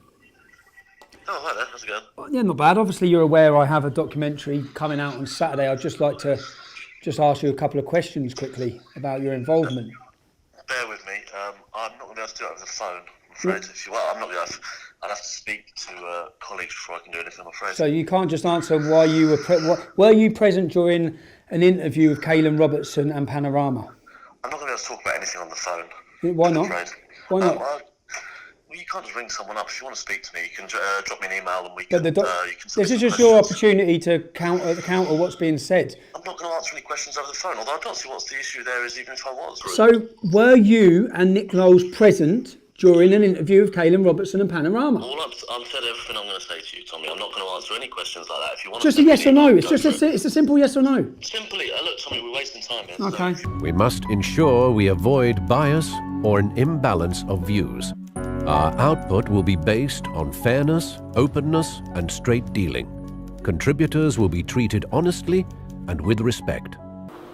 Speaker 9: Oh, hi there, how's it going?
Speaker 3: Yeah, not bad. Obviously you're aware I have a documentary coming out on Saturday. I'd just like to ask you a couple of questions quickly about your involvement.
Speaker 9: Bear with me, I'm not going to be able to do it over the phone, I'm afraid. I'm not going to I'd have to speak to colleagues before I can do anything, I'm afraid.
Speaker 3: So you can't just answer why you were you present during an interview with Kaelin Robertson and Panorama?
Speaker 9: I'm not going to be able to talk about anything on the phone.
Speaker 3: Why not? Why not?
Speaker 9: Well, you can't just ring someone up. If you want to speak to me, you can drop me an email and we
Speaker 3: But
Speaker 9: can...
Speaker 3: this is just your opportunity to counter what's being said.
Speaker 9: I'm not going to answer any questions over the phone, although I don't see what's the issue there is, even if I was. Really.
Speaker 3: So were you and Nick Knowles present during an interview with Kaelin Robertson and Panorama?
Speaker 9: I've said everything I'm going to say to you, Tommy. I'm not going to answer any questions like that. If you want
Speaker 3: just
Speaker 9: to
Speaker 3: a yes or no. It's just it's a simple yes or no.
Speaker 9: Simply, look, Tommy, we're wasting time here.
Speaker 3: Okay.
Speaker 10: We must ensure we avoid bias or an imbalance of views. Our output will be based on fairness, openness, and straight dealing. Contributors will be treated honestly and with respect.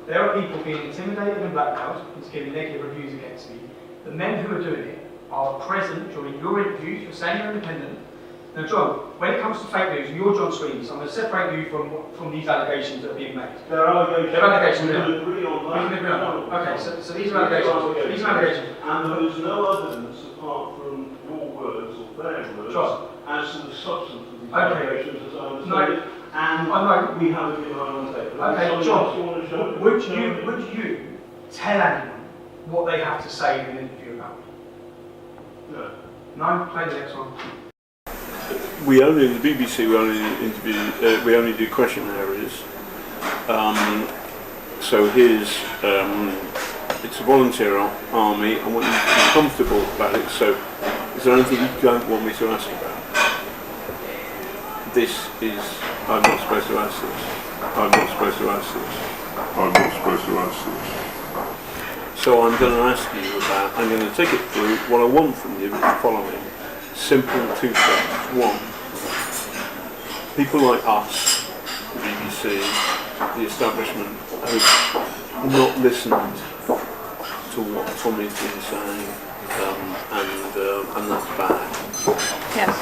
Speaker 1: There are people being intimidated and blackmailed into giving negative reviews against me. The men who are doing it are present during your interviews. You're saying you're independent. Now, John, when it comes to fake news, you're John Sweeney, so I'm going to separate you from these allegations that are being made.
Speaker 4: There are allegations.
Speaker 1: There are allegations.
Speaker 4: We can agree on that.
Speaker 1: We can agree on that. Okay, so these are allegations. These are allegations.
Speaker 4: And there is no evidence apart from your words or their words
Speaker 1: John,
Speaker 4: as to the substance of these allegations as I understand it. And
Speaker 1: I know.
Speaker 4: we have it behind on tape.
Speaker 1: Okay, John, would you tell anyone what they have to say in an interview about me?
Speaker 4: No.
Speaker 1: No? Play the next one.
Speaker 4: We only, the BBC, we only do questionnaires. So here's, it's a volunteer army. I want you to be comfortable about it. So is there anything you don't want me to ask about? I'm not supposed to ask this. I'm not supposed to ask this. I'm not supposed to ask this. So I'm going to ask you about, I'm going to take it through. What I want from you is the following. Simple two things. One, people like us, the BBC, the establishment, have not listened to what Tommy's been saying, and that's bad.
Speaker 8: Yes.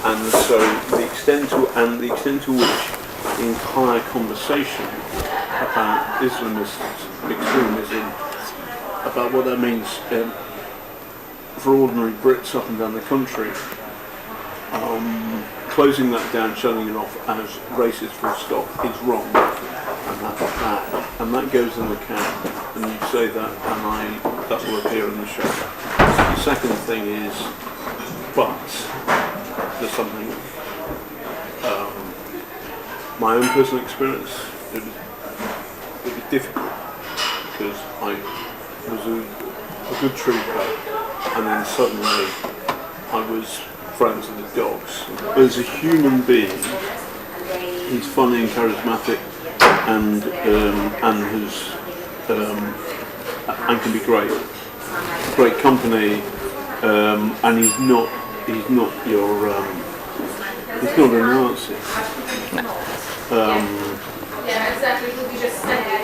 Speaker 4: And so the extent to which the entire conversation about Islamism, extremism, about what that means for ordinary Brits up and down the country, closing that down, shutting it off as racist full stop is wrong, and that's bad, and that goes in the can, and you say that, and that will appear in the show. The second thing is, but there's something, my own personal experience, it was difficult, because I was a good trooper, and then suddenly I was friends with the dogs. As a human being, he's funny and charismatic, and can be great company, and he's not your he's not a Nazi.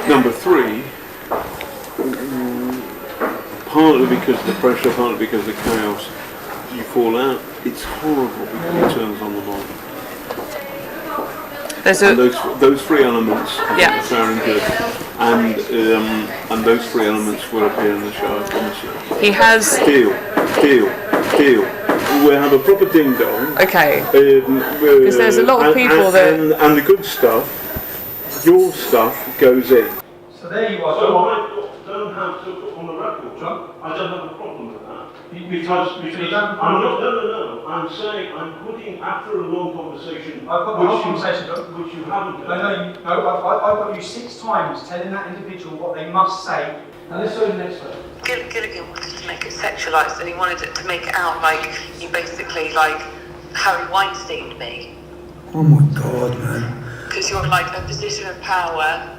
Speaker 4: Number three, partly because of the pressure, partly because of the chaos, you fall out. It's horrible because he turns on the mic. And those three elements are fair and good, and those three elements will appear in the show, I promise you.
Speaker 8: He has...
Speaker 4: Deal. We'll have a proper ding-dong.
Speaker 8: Okay. Because there's a lot of people
Speaker 4: and the good stuff your stuff goes in.
Speaker 1: So there you are,
Speaker 4: So
Speaker 1: John.
Speaker 4: I don't have to put on the record,
Speaker 1: John?
Speaker 4: I don't have a problem with that.
Speaker 1: Because
Speaker 4: I'm not, no. I'm saying I'm putting, after a long conversation,
Speaker 1: I've got the whole conversation, John.
Speaker 4: which you haven't done.
Speaker 1: I've got you 6 times telling that individual what they must say. Now let's go to the next one.
Speaker 11: Gilligan wanted to make it sexualised, and he wanted it to make it out like you basically like Harry Weinsteined me.
Speaker 3: Oh my God, man.
Speaker 11: Because you're like a position of power,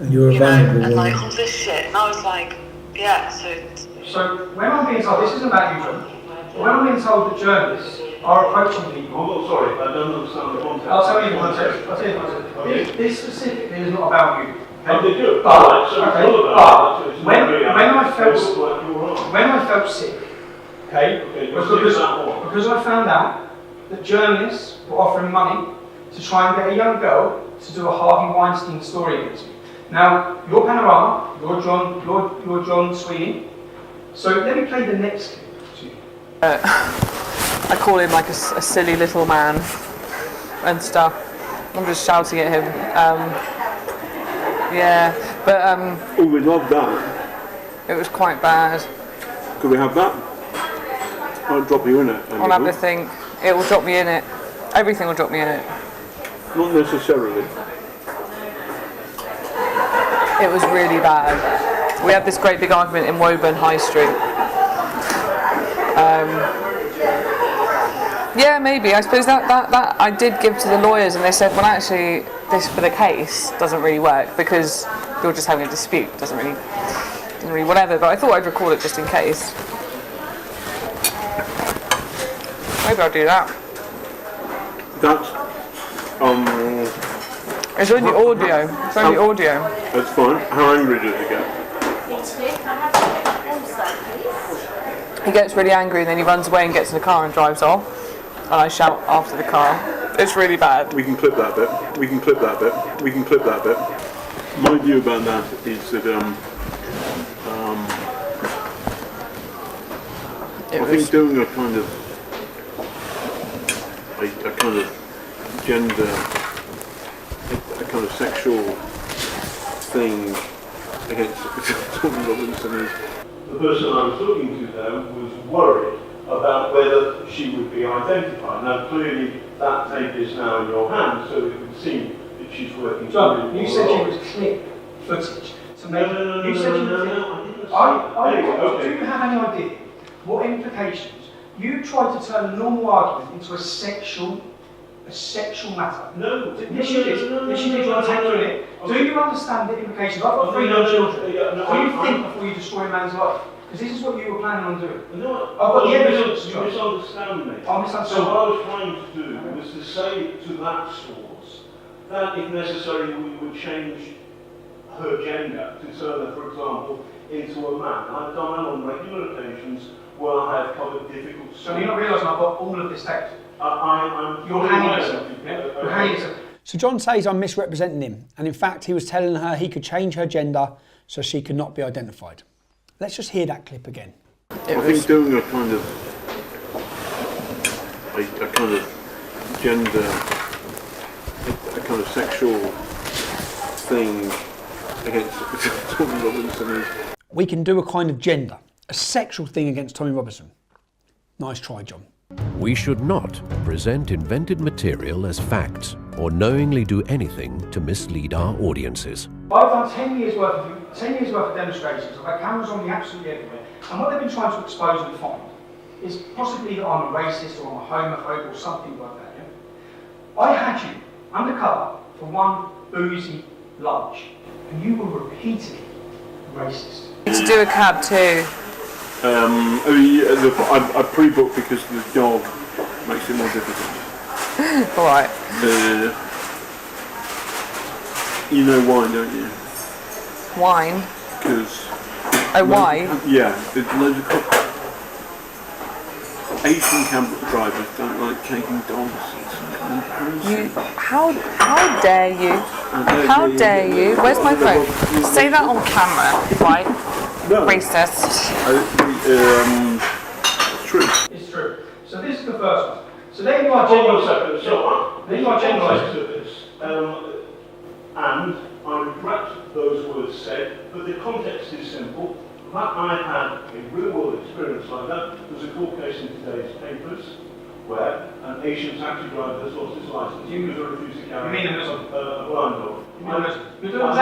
Speaker 3: And you're a
Speaker 11: you know,
Speaker 3: vulnerable
Speaker 11: and like
Speaker 3: woman.
Speaker 11: all this shit. And I was like, yeah,
Speaker 1: So when I'm being told, this isn't about you, John, but when I'm being told that journalists are approaching people.
Speaker 4: I'm not sorry, I don't understand the context.
Speaker 1: I'll tell you the context.
Speaker 4: Okay.
Speaker 1: This specifically is not about you.
Speaker 4: Oh, they do.
Speaker 1: But,
Speaker 4: So it's
Speaker 1: okay,
Speaker 4: not about that, so it's
Speaker 1: when
Speaker 4: not really
Speaker 1: I felt sick, okay, because I found out that journalists were offering money to try and get a young girl to do a Harvey Weinstein story against me. Now, you're Panorama, you're John Sweeney. So let me play the next clip to you.
Speaker 8: I call him like a silly little man and stuff. I'm just shouting at him. Yeah, but
Speaker 4: Oh, we love that.
Speaker 8: it was quite bad.
Speaker 4: Could we have that? I'll drop you in it.
Speaker 8: I'll have to think. It will drop me in it. Everything will drop me in it.
Speaker 4: Not necessarily.
Speaker 8: It was really bad. We had this great big argument in Woburn High Street. Yeah, maybe. I suppose that I did give to the lawyers, and they said, well, actually, this for the case doesn't really work because you're just having a dispute. Doesn't really whatever. But I thought I'd record it just in case. Maybe I'll do that.
Speaker 4: That's
Speaker 8: It's only audio. It's only audio.
Speaker 4: That's fine. How angry does it get?
Speaker 8: He gets really angry and then he runs away and gets in the car and drives off. And I shout after the car. It's really bad.
Speaker 4: We can clip that bit. We can clip that bit. We can clip that bit. My view about that is that I think doing a kind of gender, a kind of sexual thing against Tommy Robinson is. The person I was talking to there was worried about whether she would be identified. Now clearly that tape is now in your hands, so it would seem that she's working.
Speaker 1: John, you said you was clip footage to make.
Speaker 4: No,
Speaker 1: you said you
Speaker 4: I didn't say
Speaker 1: do you have any idea what implications? You tried to turn a normal argument into a sexual matter.
Speaker 4: No.
Speaker 1: Yes, you did. Yes, you did. You want to take through it. Do you understand the implications? I've got 3 young children. Do you think before you destroy a man's life? Because this is what you were planning on doing.
Speaker 4: No,
Speaker 1: I've got the evidence.
Speaker 4: You misunderstand me.
Speaker 1: I misunderstand.
Speaker 4: So what I was trying to do was to say to that source that if necessary we would change her gender to turn her, for example, into a man. I've done that on regular occasions where I have covered difficult stories.
Speaker 1: So you're not realising I've got all of this tape?
Speaker 4: You're
Speaker 1: hanging yourself. You're hanging yourself.
Speaker 3: So John says I'm misrepresenting him, and in fact he was telling her he could change her gender so she could not be identified. Let's just hear that clip again.
Speaker 4: I think doing a kind of gender, a kind of sexual thing against Tommy Robinson is.
Speaker 3: We can do a kind of gender, a sexual thing against Tommy Robinson. Nice try, John.
Speaker 10: We should not present invented material as facts or knowingly do anything to mislead our audiences.
Speaker 1: I've done 10 years worth of demonstrations. I've had cameras on me absolutely everywhere. And what they've been trying to expose and find is possibly that I'm a racist or I'm a homophobe or something like that. Yeah? I had you undercover for one boozy lunch, and you were repeatedly racist.
Speaker 8: To do a cab too.
Speaker 4: I pre-booked because the dog makes it more difficult.
Speaker 8: Alright.
Speaker 4: You know why, don't you?
Speaker 8: Wine?
Speaker 4: Because...
Speaker 8: Oh, why?
Speaker 4: Yeah, there's loads of Asian cab drivers don't like taking dogs.
Speaker 8: How dare you? How dare you? Where's my phone? Say that on camera, right?
Speaker 4: No.
Speaker 8: Racist.
Speaker 4: It's true.
Speaker 1: It's true. So this is the first one. So then you are generalising.
Speaker 4: So
Speaker 1: then you are generalising.
Speaker 4: And I regret those words said, but the context is simple. That I had a real-world experience like that. There's a court case in today's papers where an Asian taxi driver has lost his license. He was refused to carry a blind dog.
Speaker 1: You're doing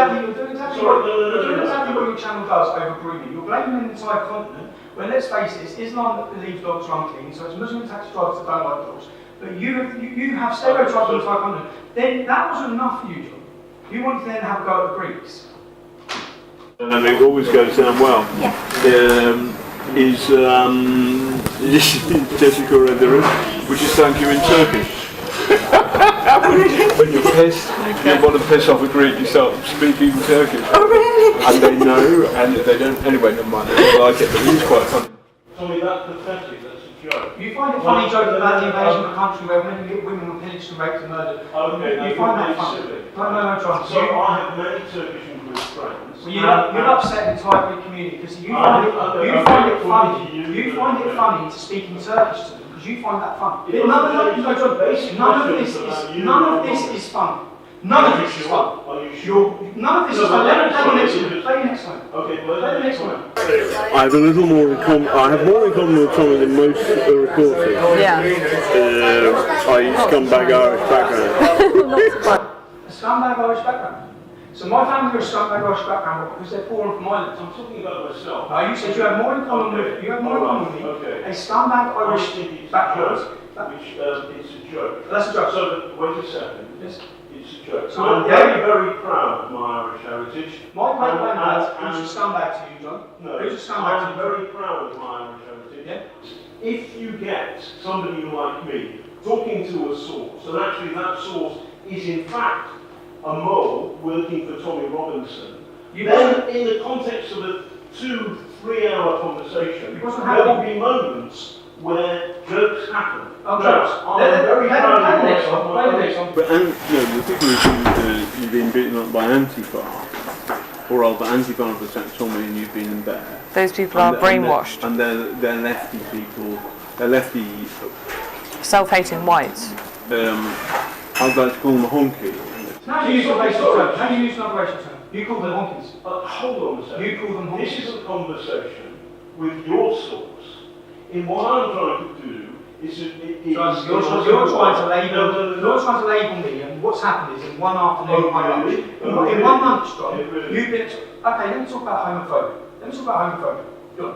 Speaker 1: exactly what your channel does over grooming. You're blaming an entire continent when, let's face it, it's Islam that believes dogs are unclean, so it's Muslim taxi drivers that don't like dogs. But you have stereotyped the entire continent. Then that wasn't enough for you, John. You wanted to then have a go at the Greeks.
Speaker 4: And it always goes down well.
Speaker 12: Yeah.
Speaker 4: Is Jessica Rederer, which is thank you in Turkish. When you're pissed, you want to piss off a Greek, you start speaking Turkish.
Speaker 12: Oh, really?
Speaker 4: And they know, and they don't. Anyway, never mind. They don't like it, but it's quite funny. Tommy, that's pathetic. That's a joke.
Speaker 1: You find it funny joking about the invasion of a country where women were pillaged and raped and murdered.
Speaker 4: Okay,
Speaker 1: you find that funny? No, John.
Speaker 4: So I have many Turkish and Greek friends.
Speaker 1: Well, you'll upset the entire Greek community because you find it funny to speak in Turkish to them because you find that funny. None of this is fun. None of this is fun. None of this is fun. Play your next one.
Speaker 4: Okay, play
Speaker 1: the next one.
Speaker 4: I have a little more in common. I have more in common with Tommy than most reporters.
Speaker 8: Yeah.
Speaker 4: I scumbag Irish background.
Speaker 1: A scumbag Irish background. So my family are a scumbag Irish background because they're poor and from Ireland.
Speaker 4: I'm talking about myself.
Speaker 1: No, you said you have more in common with me.
Speaker 4: Okay.
Speaker 1: A scumbag Irish background.
Speaker 4: Which it's a joke.
Speaker 1: That's a joke.
Speaker 4: So wait a second.
Speaker 1: Yes.
Speaker 4: It's a joke.
Speaker 1: So
Speaker 4: I'm very, very proud of my Irish heritage.
Speaker 1: My great granddad, who's a scumbag to you, John?
Speaker 4: No,
Speaker 1: who's a scumbag to
Speaker 4: I'm
Speaker 1: you?
Speaker 4: very proud of my Irish heritage.
Speaker 1: Yeah.
Speaker 4: If you get somebody like me talking to a source, and actually that source is in fact a mole working for Tommy Robinson, then in the context of a 2-3 hour conversation, there will be moments where jokes happen.
Speaker 1: Oh, jokes.
Speaker 4: I'm very proud of
Speaker 1: Play the next one.
Speaker 4: But the people who you've been beaten up by Antifa, or rather Antifa have attacked Tommy and you've been in there.
Speaker 8: Those people are brainwashed.
Speaker 4: And they're lefty people. They're lefty.
Speaker 8: Self-hating whites.
Speaker 4: I'd like to call them a honky.
Speaker 1: How do you use an racial term? How do you use another racial term? You call them honkies.
Speaker 4: Hold on a second.
Speaker 1: You call them honkies.
Speaker 4: This is a conversation with your source. In what I'm trying to do is
Speaker 1: you're trying to label me, and what's happened is in one afternoon, in one month, John, you've been. Okay, let me talk about homophobia. John,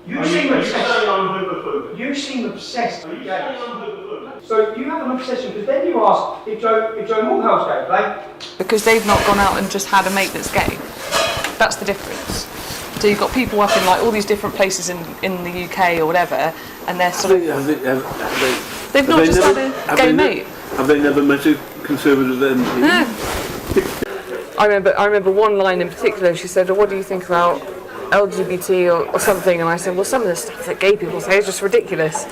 Speaker 1: you seem obsessed. You seem obsessed with gays. So you have an obsession because then you ask if Joe Morgell's gay, right?
Speaker 8: Because they've not gone out and just had a mate that's gay. That's the difference. So you've got people up in like all these different places in the UK or whatever, and they're sort of they've not just had a gay mate.
Speaker 4: Have they never met a conservative MP?
Speaker 8: No. I remember one line in particular. She said, "What do you think about LGBT or something?" And I said, "Well, some of the stuff that gay people say is just ridiculous."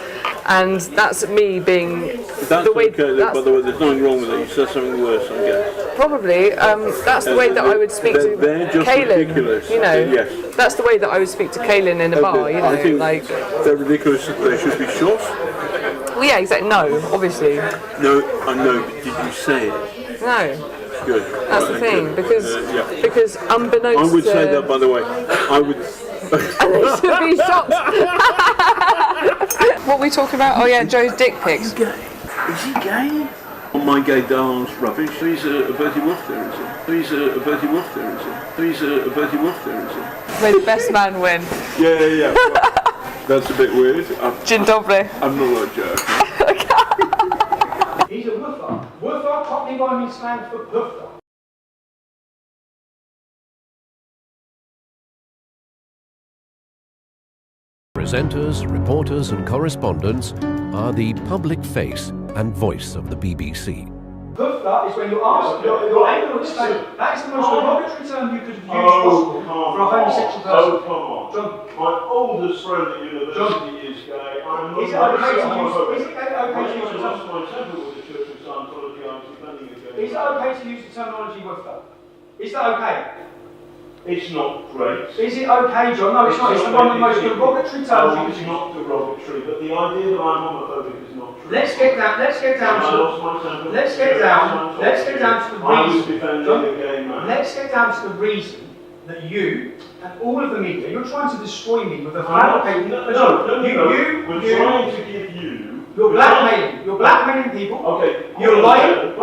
Speaker 8: And that's me being
Speaker 4: the way. Okay, by the way, there's nothing wrong with it. You said something worse, I guess.
Speaker 8: Probably. That's the way that I would speak to Kaylin.
Speaker 4: Ridiculous.
Speaker 8: You know,
Speaker 4: yes.
Speaker 8: That's the way that I would speak to Kaylin in a bar. You know,
Speaker 4: I think
Speaker 8: like
Speaker 4: they're ridiculous. They should be shot.
Speaker 8: Well, yeah, exactly. No, obviously.
Speaker 4: No, I know. But did you say it?
Speaker 8: No.
Speaker 4: Good.
Speaker 8: That's the thing, because unbeknownst
Speaker 4: I would say that, by the way. I would.
Speaker 8: And they should be shot. What were we talking about? Oh yeah, Joe's dick pics.
Speaker 4: Is he gay? Oh, my gay darling's rubbish. He's a Bertie Wolf there, is he? He's a Bertie Wolf there, is he? He's a Bertie Wolf there, is he?
Speaker 8: May the best man win.
Speaker 4: Yeah. Well, that's a bit weird.
Speaker 8: Dzień dobry.
Speaker 4: I'm not a jerk.
Speaker 1: He's a woofer. Woofer, Cockney by me stands for puffer.
Speaker 10: Presenters, reporters and correspondents are the public face and voice of the BBC.
Speaker 1: Puffer is when you ask, you're able to explain. That is the most derogatory term you could have used possible for a homosexual person.
Speaker 4: Oh, come on. John. My oldest friend at university is gay.
Speaker 1: Is it okay to use the
Speaker 4: lost my temper with the Church of Scientology. I was defending the gay.
Speaker 1: Is it okay to use the terminology woofer? Is that okay?
Speaker 4: It's not great.
Speaker 1: Is it okay, John? No, it's not. It's one of the most derogatory terms.
Speaker 4: No, it's not derogatory, but the idea that I'm homophobic is not true.
Speaker 1: Let's get down to the reason. Let's get down to the reason that you and all of the media, you're trying to destroy me with a fabricated.
Speaker 4: We're trying to give you.
Speaker 1: You're blackmailing people.
Speaker 4: Okay.
Speaker 1: You're lying.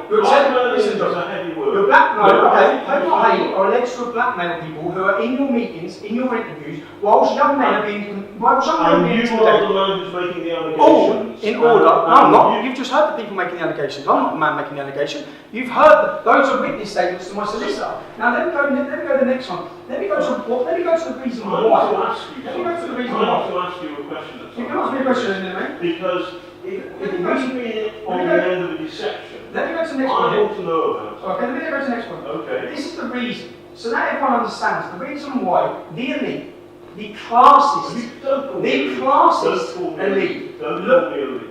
Speaker 1: You're telling. Listen,
Speaker 4: John.
Speaker 1: You're blackmailing. Okay. People are alleged to blackmail people who are in your meetings, in your interviews, whilst young men are being.
Speaker 4: And you are the man who's making the allegations.
Speaker 1: All in order. No, I'm not. You've just heard the people making the allegations. I'm not the man making the allegation. You've heard those are witness statements to my solicitor. Now let me go to the next one. Let me go to the reason why.
Speaker 4: I have to ask you a question.
Speaker 1: You can ask me a question, mate.
Speaker 4: Because if it has been on the end of a deception,
Speaker 1: let me go to the next
Speaker 4: I
Speaker 1: one.
Speaker 4: want to know about it.
Speaker 1: Okay, let me go to the next one.
Speaker 4: Okay.
Speaker 1: This is the reason. So now everyone understands the reason why the elite, the classist elite.
Speaker 4: Don't call me elite.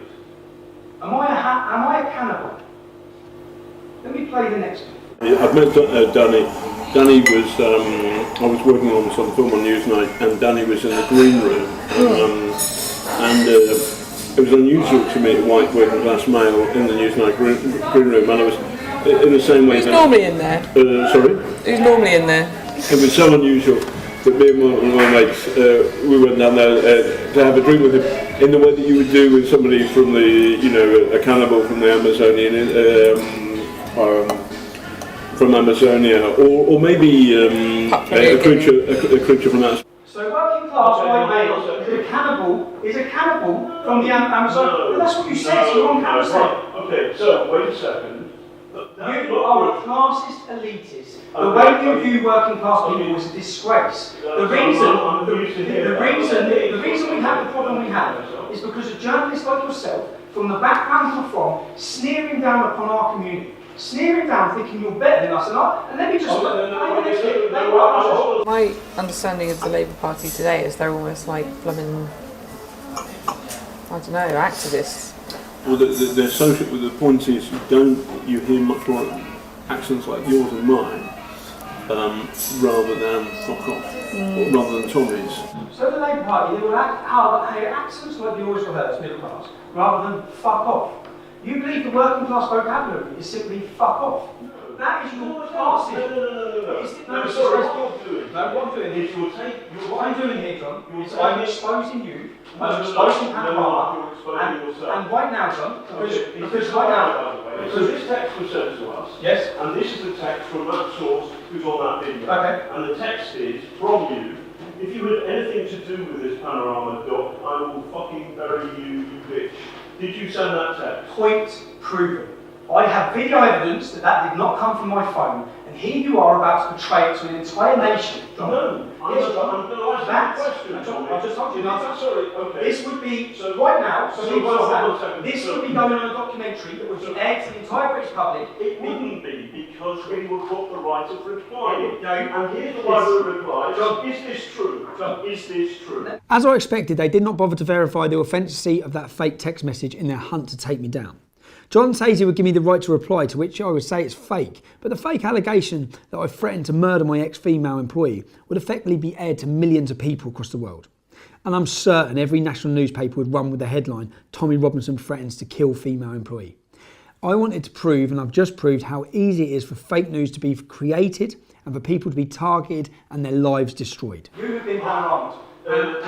Speaker 1: Am I a cannibal? Let me play the next one.
Speaker 4: I've met Danny. Danny was, I was working on some film on Newsnight, and Danny was in the green room. And it was unusual to meet a white working class male in the Newsnight green room, and I was in the same way.
Speaker 12: Who's normally in there?
Speaker 4: Sorry?
Speaker 12: Who's normally in there?
Speaker 4: It was so unusual that me and one of my mates, we went down there to have a drink with him in the way that you would do with somebody from the, a cannibal from the Amazonian, from Amazonia, or maybe a creature from that.
Speaker 1: So working class white male is a cannibal from the Amazon. No, that's what you said. So you're on camera.
Speaker 4: Okay, so wait a second.
Speaker 1: You are a classist elitist. The way you view working class people is a disgrace. The reason we have the problem we have is because of journalists like yourself, from the background you're from, sneering down upon our community. Sneering down, thinking you're better than us, and let me just.
Speaker 12: My understanding of the Labour Party today is they're almost like blooming, I don't know, activists.
Speaker 4: Well, they're social. The point is, you hear much more accents like yours and mine, rather than fuck off, rather than Tommy's.
Speaker 1: So the Labour Party, they will have accents like yours or hers, middle class, rather than fuck off. You believe the working class vocabulary is simply fuck off. That is your classism.
Speaker 4: No, sorry, what I'm doing.
Speaker 1: No, what I'm doing is what I'm doing here, John, is I'm exposing you, I'm exposing Panodrama, and right now, John, because right now,
Speaker 4: so this text was sent to us.
Speaker 1: Yes.
Speaker 4: And this is the text from that source who's on that video.
Speaker 1: Okay.
Speaker 4: And the text is from you. If you had anything to do with this Panorama doc, I will fucking bury you, you bitch. Did you send that text?
Speaker 1: Point proven. I have video evidence that did not come from my phone, and here you are about to betray it to an entire nation. John.
Speaker 4: No, I'm going to ask you a question.
Speaker 1: I've just told you an answer.
Speaker 4: Sorry, okay.
Speaker 1: This would be, right now, this would be going on a documentary that would be aired to the entire British public.
Speaker 4: It wouldn't be, because we would put the right of replying.
Speaker 1: No.
Speaker 4: And here's the right of reply. Is this true? Is this true?
Speaker 3: As I expected, they did not bother to verify the authenticity of that fake text message in their hunt to take me down. John says he would give me the right to reply, to which I would say it's fake, but the fake allegation that I threatened to murder my ex-female employee would effectively be aired to millions of people across the world. And I'm certain every national newspaper would run with the headline, Tommy Robinson threatens to kill female employee. I wanted to prove, and I've just proved, how easy it is for fake news to be created and for people to be targeted and their lives destroyed.
Speaker 1: You have been harmed. And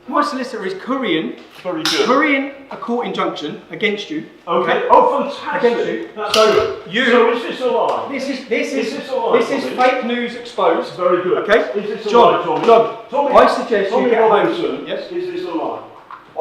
Speaker 1: my solicitor is currying a court injunction against you.
Speaker 4: Okay. Oh, fantastic.
Speaker 1: Against you.
Speaker 4: So is this a lie?
Speaker 1: This is fake news exposed.
Speaker 4: Very good.
Speaker 1: Okay.
Speaker 4: Is this a
Speaker 1: John,
Speaker 4: lie,
Speaker 1: John, I suggest you get home.
Speaker 4: Yes. Is this a lie?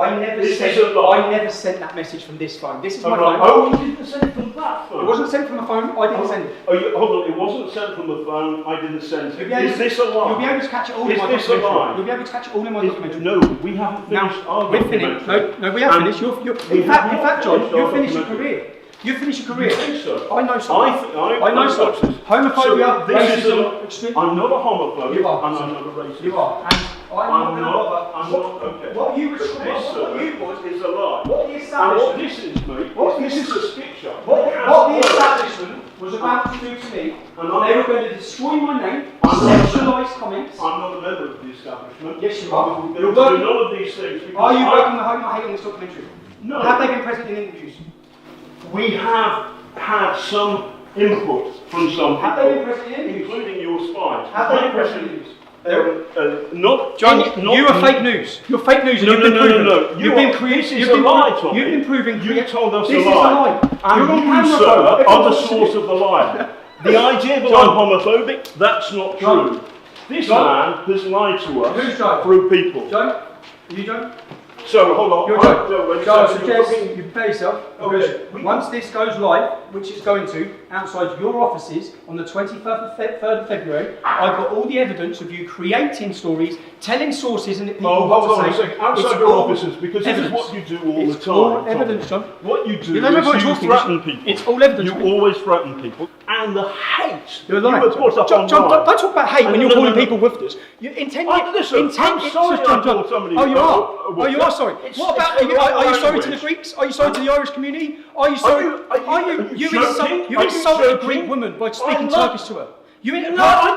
Speaker 1: I never sent that message from this phone. This is my phone.
Speaker 4: Oh, you didn't send it from that phone?
Speaker 1: It wasn't sent from the phone. I didn't send it.
Speaker 4: Hold on. It wasn't sent from the phone. I didn't send it. Is this a lie?
Speaker 1: You'll be able to catch it all in my documentary. You'll be able to catch it all in my documentary.
Speaker 4: No, we haven't finished our
Speaker 1: we're finished. No, we have finished. In fact, John, you'll finish your career. You finish your career.
Speaker 4: You think so?
Speaker 1: I know something. I know something. Homophobia, racism, extreme.
Speaker 4: I'm not a homophobe.
Speaker 1: You are.
Speaker 4: And I'm not a racist.
Speaker 1: You are. And I'm not.
Speaker 4: Okay.
Speaker 1: What you was
Speaker 4: is a lie.
Speaker 1: What the establishment.
Speaker 4: And what this is, mate, this is a skit show.
Speaker 1: What the establishment was about to do to me, they were going to destroy my name, sexualised comments.
Speaker 4: I'm not a member of the establishment.
Speaker 1: Yes, you are.
Speaker 4: We're
Speaker 1: You're
Speaker 4: going to do
Speaker 1: working.
Speaker 4: none of these things.
Speaker 1: Are you working with Hope Not Hate on this documentary?
Speaker 4: No.
Speaker 1: Have they been present in interviews?
Speaker 4: We have had some input from some
Speaker 1: Have they been present in interviews?
Speaker 4: including your spies.
Speaker 1: Have they been present in interviews?
Speaker 4: Not
Speaker 1: John,
Speaker 4: not
Speaker 1: you are fake news. You're fake news, and
Speaker 4: No,
Speaker 1: you've been
Speaker 4: no,
Speaker 1: proven.
Speaker 4: no.
Speaker 1: You've been creating.
Speaker 4: This is a lie, Tommy.
Speaker 1: You've been proving.
Speaker 4: You told us
Speaker 1: this
Speaker 4: a lie.
Speaker 1: Is a lie.
Speaker 4: And
Speaker 1: You're on
Speaker 4: you,
Speaker 1: camera,
Speaker 4: sir,
Speaker 1: bro.
Speaker 4: are the
Speaker 1: Everyone's
Speaker 4: source of the lie. The idea that
Speaker 1: John.
Speaker 4: I'm homophobic, that's not
Speaker 1: John.
Speaker 4: true. This
Speaker 1: John.
Speaker 4: man has lied to us
Speaker 1: Who's John?
Speaker 4: through people.
Speaker 1: John, are you John?
Speaker 4: So, hold on.
Speaker 1: You're John. John, I suggest you prepare yourself, because
Speaker 4: Okay.
Speaker 1: once this goes live, which it's going to, outside your offices on the 3rd of February, I've got all the evidence of you creating stories, telling sources and people
Speaker 4: Oh,
Speaker 1: what
Speaker 4: hold on
Speaker 1: to
Speaker 4: a
Speaker 1: say.
Speaker 4: second. Outside
Speaker 1: It's
Speaker 4: your
Speaker 1: all
Speaker 4: offices, because this is
Speaker 1: evidence.
Speaker 4: what you do all
Speaker 1: It's
Speaker 4: the time.
Speaker 1: all
Speaker 4: Tommy.
Speaker 1: evidence, John.
Speaker 4: What you do
Speaker 1: You don't know
Speaker 4: is
Speaker 1: what
Speaker 4: you
Speaker 1: you're talking.
Speaker 4: threaten people.
Speaker 1: It's all evidence.
Speaker 4: You always threaten people. And the hate
Speaker 1: You're
Speaker 4: you
Speaker 1: lying.
Speaker 4: have put up
Speaker 1: John,
Speaker 4: online.
Speaker 1: don't talk about hate when
Speaker 4: No,
Speaker 1: you're
Speaker 4: no,
Speaker 1: calling
Speaker 4: no, no.
Speaker 1: people woofers. You intend.
Speaker 4: Listen, I'm sorry I called somebody
Speaker 1: Oh, you
Speaker 4: a
Speaker 1: are.
Speaker 4: woofer.
Speaker 1: Oh, you are sorry.
Speaker 4: It's-
Speaker 1: What about?
Speaker 4: it's the wrong
Speaker 1: Are you sorry to the
Speaker 4: language.
Speaker 1: Greeks? Are you sorry to the Irish community? Are you sorry? You
Speaker 4: joking?
Speaker 1: insulted a
Speaker 4: joking?
Speaker 1: Greek woman by speaking
Speaker 4: I'm not-
Speaker 1: Turkish to her. You
Speaker 4: I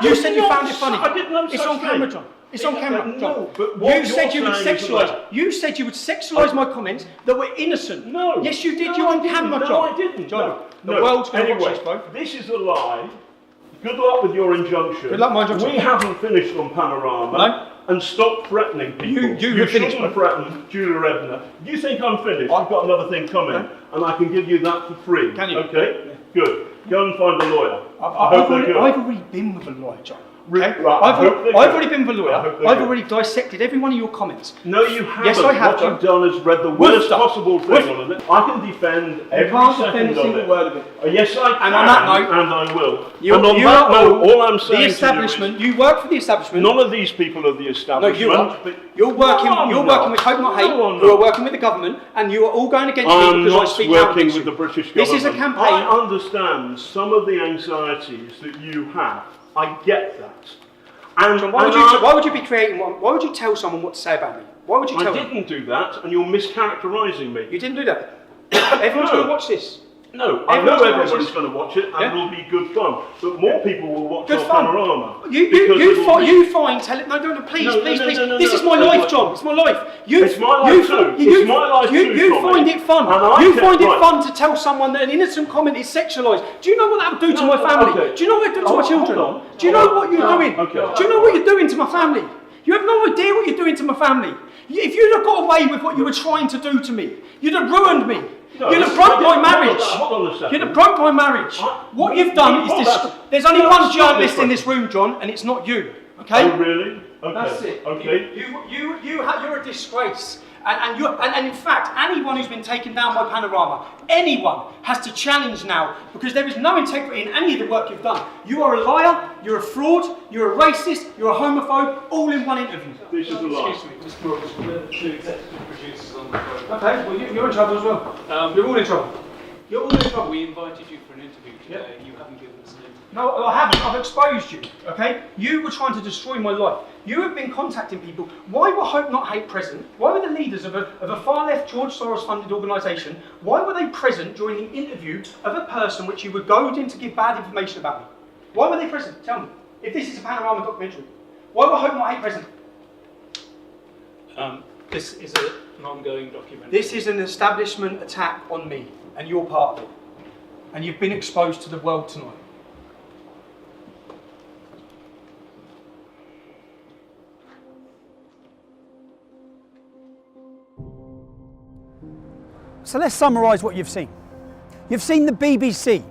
Speaker 1: said
Speaker 4: did
Speaker 1: you
Speaker 4: not
Speaker 1: found it
Speaker 4: say-
Speaker 1: funny.
Speaker 4: I did no
Speaker 1: It's
Speaker 4: such
Speaker 1: on camera,
Speaker 4: thing.
Speaker 1: John. It's on camera,
Speaker 4: No,
Speaker 1: John.
Speaker 4: but what
Speaker 1: You said you
Speaker 4: you're
Speaker 1: would
Speaker 4: saying is
Speaker 1: sexualise.
Speaker 4: that-
Speaker 1: You said you would sexualise my comments that were innocent.
Speaker 4: No.
Speaker 1: Yes, you did.
Speaker 4: No,
Speaker 1: You're
Speaker 4: I
Speaker 1: on
Speaker 4: didn't.
Speaker 1: camera,
Speaker 4: No,
Speaker 1: John.
Speaker 4: I didn't.
Speaker 1: John,
Speaker 4: No.
Speaker 1: the world's going to
Speaker 4: Anyway,
Speaker 1: watch this, bro.
Speaker 4: this is a lie. Good luck with your injunction.
Speaker 1: Good luck, my injunction.
Speaker 4: We haven't finished on Panorama.
Speaker 1: No.
Speaker 4: And stop threatening people.
Speaker 1: You have finished,
Speaker 4: shouldn't
Speaker 1: bro.
Speaker 4: threaten Julia Ebner. You think I'm finished? I've got another thing coming, and I can give you that for free.
Speaker 1: Can you?
Speaker 4: Okay. Good. Go and find a lawyer.
Speaker 1: I've already been with a lawyer, John. Okay?
Speaker 4: Right, I hope they're
Speaker 1: I've
Speaker 4: good.
Speaker 1: already been with a
Speaker 4: I
Speaker 1: lawyer.
Speaker 4: hope they're
Speaker 1: I've
Speaker 4: good.
Speaker 1: already dissected every one of your comments.
Speaker 4: No, you haven't.
Speaker 1: Yes, I have,
Speaker 4: What
Speaker 1: John.
Speaker 4: you've done is read the worst
Speaker 1: stuff.
Speaker 4: possible thing
Speaker 1: With-
Speaker 4: on it. I can defend every
Speaker 1: can't
Speaker 4: second
Speaker 1: defend a
Speaker 4: of
Speaker 1: single
Speaker 4: it.
Speaker 1: word of it.
Speaker 4: Yes, I can.
Speaker 1: And on that note,
Speaker 4: and I will.
Speaker 1: You,
Speaker 4: and on
Speaker 1: you
Speaker 4: that
Speaker 1: are
Speaker 4: note, all I'm saying
Speaker 1: the
Speaker 4: to
Speaker 1: establishment.
Speaker 4: you
Speaker 1: You work for the establishment.
Speaker 4: is, none of these people are the
Speaker 1: No,
Speaker 4: establishment.
Speaker 1: you are.
Speaker 4: but-
Speaker 1: You're working.
Speaker 4: No, I'm
Speaker 1: you're
Speaker 4: not.
Speaker 1: working with Hope Not Hate.
Speaker 4: No, I'm
Speaker 1: who are
Speaker 4: not.
Speaker 1: working with the government, and you are all going against me
Speaker 4: I'm
Speaker 1: because I
Speaker 4: not
Speaker 1: speak out
Speaker 4: working
Speaker 1: against
Speaker 4: with
Speaker 1: you.
Speaker 4: the British
Speaker 1: This
Speaker 4: government.
Speaker 1: is a campaign.
Speaker 4: I understand some of the anxieties that you have. I get that. And,
Speaker 1: John, why would you be creating one? Why would you tell someone what to say about me? Why would you
Speaker 4: I
Speaker 1: tell them?
Speaker 4: didn't do that, and you're mischaracterising me.
Speaker 1: You didn't do that. Everyone's
Speaker 4: No.
Speaker 1: going to watch this.
Speaker 4: No, I know
Speaker 1: Everyone's gonna watch
Speaker 4: everybody's
Speaker 1: this.
Speaker 4: going to watch it, and
Speaker 1: Yeah.
Speaker 4: it'll be good fun. But more people will watch
Speaker 1: Good
Speaker 4: our
Speaker 1: fun.
Speaker 4: Panorama.
Speaker 1: You find telling. No, please,
Speaker 4: No,
Speaker 1: please,
Speaker 4: no,
Speaker 1: please.
Speaker 4: no, no,
Speaker 1: This
Speaker 4: no,
Speaker 1: is my
Speaker 4: no,
Speaker 1: life,
Speaker 4: no.
Speaker 1: John. It's my life.
Speaker 4: It's my life too. It's my life too,
Speaker 1: You
Speaker 4: Tommy.
Speaker 1: find it fun.
Speaker 4: And I
Speaker 1: You
Speaker 4: can-
Speaker 1: find it
Speaker 4: right.
Speaker 1: fun to tell someone that an innocent comment is sexualised. Do you know what that would do to my family?
Speaker 4: okay.
Speaker 1: Do you know what it would do to my
Speaker 4: Hold
Speaker 1: children?
Speaker 4: on.
Speaker 1: Do you know what you're doing?
Speaker 4: Okay.
Speaker 1: Do you know what you're doing to my family? You have no idea what you're doing to my family. If you'd have got away with what you were trying to do to me, you'd have ruined me.
Speaker 4: No,
Speaker 1: You'd have broke my
Speaker 4: hold on,
Speaker 1: marriage.
Speaker 4: hold on a second.
Speaker 1: You'd have broke my marriage. What you've done is
Speaker 4: Hold
Speaker 1: this.
Speaker 4: on.
Speaker 1: There's only
Speaker 4: No,
Speaker 1: one
Speaker 4: stop
Speaker 1: journalist
Speaker 4: this
Speaker 1: in this room, John, and it's not you. Okay?
Speaker 4: Oh, really? Okay.
Speaker 1: That's it.
Speaker 4: Okay.
Speaker 1: You're a disgrace. And in fact, anyone who's been taken down by Panorama, anyone has to challenge now, because there is no integrity in any of the work you've done. You are a liar, you're a fraud, you're a racist, you're a homophobe, all in one interview.
Speaker 4: This is a lie.
Speaker 13: Excuse me, Mr. Morris, we're the two executive producers on the program.
Speaker 1: Okay, well you're in trouble as well. You're all in trouble. You're all in trouble.
Speaker 13: We invited you for an interview today. You haven't given us an interview.
Speaker 1: No, I haven't. I've exposed you, okay? You were trying to destroy my life. You have been contacting people. Why were Hope Not Hate present? Why were the leaders of a far-left George Soros-funded organisation, why were they present during the interview of a person which you were goaded in to give bad information about me? Why were they present? Tell me. If this is a Panorama documentary, why were Hope Not Hate present?
Speaker 13: This is an ongoing documentary.
Speaker 1: This is an establishment attack on me, and you're part of it. And you've been exposed to the world tonight. So let's summarise what you've seen. You've seen the BBC,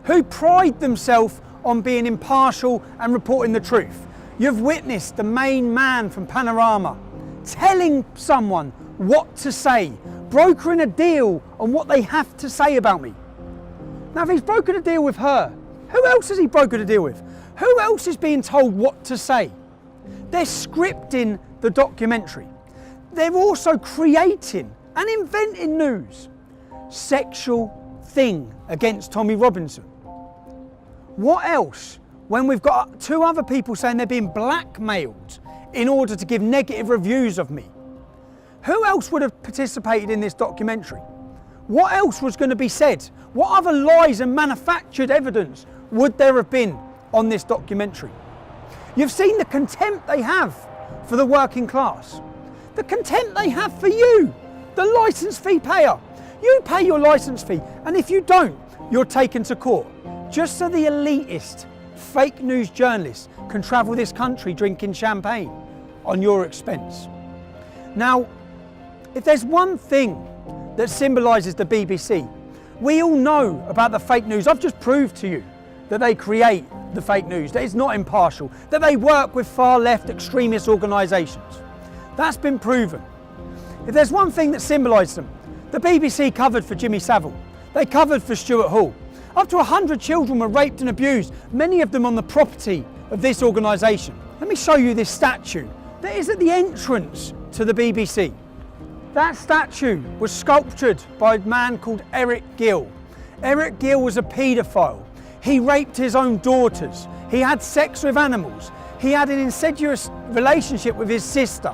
Speaker 1: who pride themselves on being impartial and reporting the truth. You've witnessed the main man from Panorama telling someone what to say, brokering a deal on what they have to say about me. Now, if he's brokered a deal with her, who else has he brokered a deal with? Who else is being told what to say? They're scripting the documentary. They're also creating and inventing news. Sexual thing against Tommy Robinson. What else when we've got two other people saying they're being blackmailed in order to give negative reviews of me? Who else would have participated in this documentary? What else was going to be said? What other lies and manufactured evidence would there have been on this documentary?
Speaker 3: You've seen the contempt they have for the working class. The contempt they have for you, the licence fee payer. You pay your licence fee, and if you don't, you're taken to court. Just so the elitist, fake news journalists can travel this country drinking champagne on your expense. Now, if there's one thing that symbolises the BBC, we all know about the fake news. I've just proved to you that they create the fake news, that it's not impartial, that they work with far left extremist organisations. That's been proven. If there's one thing that symbolises them, the BBC covered for Jimmy Savile, they covered for Stuart Hall. Up to 100 children were raped and abused, many of them on the property of this organisation. Let me show you this statue that is at the entrance to the BBC. That statue was sculptured by a man called Eric Gill. Eric Gill was a paedophile. He raped his own daughters. He had sex with animals. He had an incestuous relationship with his sister.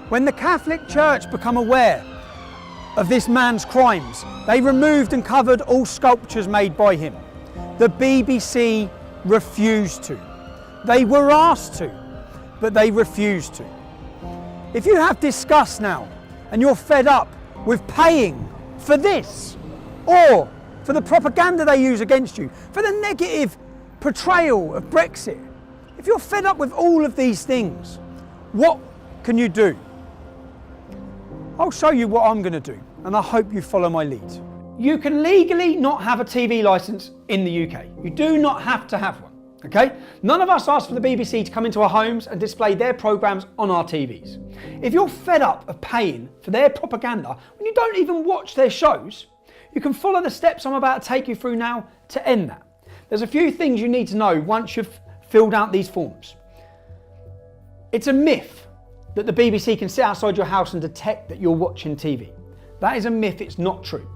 Speaker 3: When the Catholic Church became aware of this man's crimes, they removed and covered all sculptures made by him. The BBC refused to. They were asked to, but they refused to. If you have disgust now, and you're fed up with paying for this, or for the propaganda they use against you, for the negative portrayal of Brexit, if you're fed up with all of these things, what can you do? I'll show you what I'm going to do, and I hope you follow my lead. You can legally not have a TV licence in the UK. You do not have to have one, okay? None of us asked for the BBC to come into our homes and display their programmes on our TVs. If you're fed up of paying for their propaganda when you don't even watch their shows, you can follow the steps I'm about to take you through now to end that. There's a few things you need to know once you've filled out these forms. It's a myth that the BBC can sit outside your house and detect that you're watching TV. That is a myth, it's not true.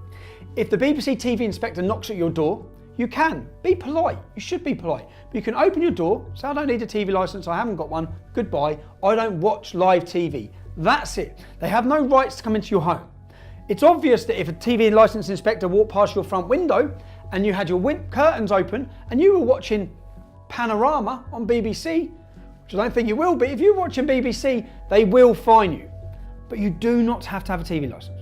Speaker 3: If the BBC TV inspector knocks at your door, you can. Be polite, you should be polite. But you can open your door, say I don't need a TV licence, I haven't got one, goodbye, I don't watch live TV. That's it. They have no rights to come into your home. It's obvious that if a TV licence inspector walked past your front window and you had your curtains open and you were watching Panorama on BBC, which I don't think you will be, if you're watching BBC, they will fine you. But you do not have to have a TV licence.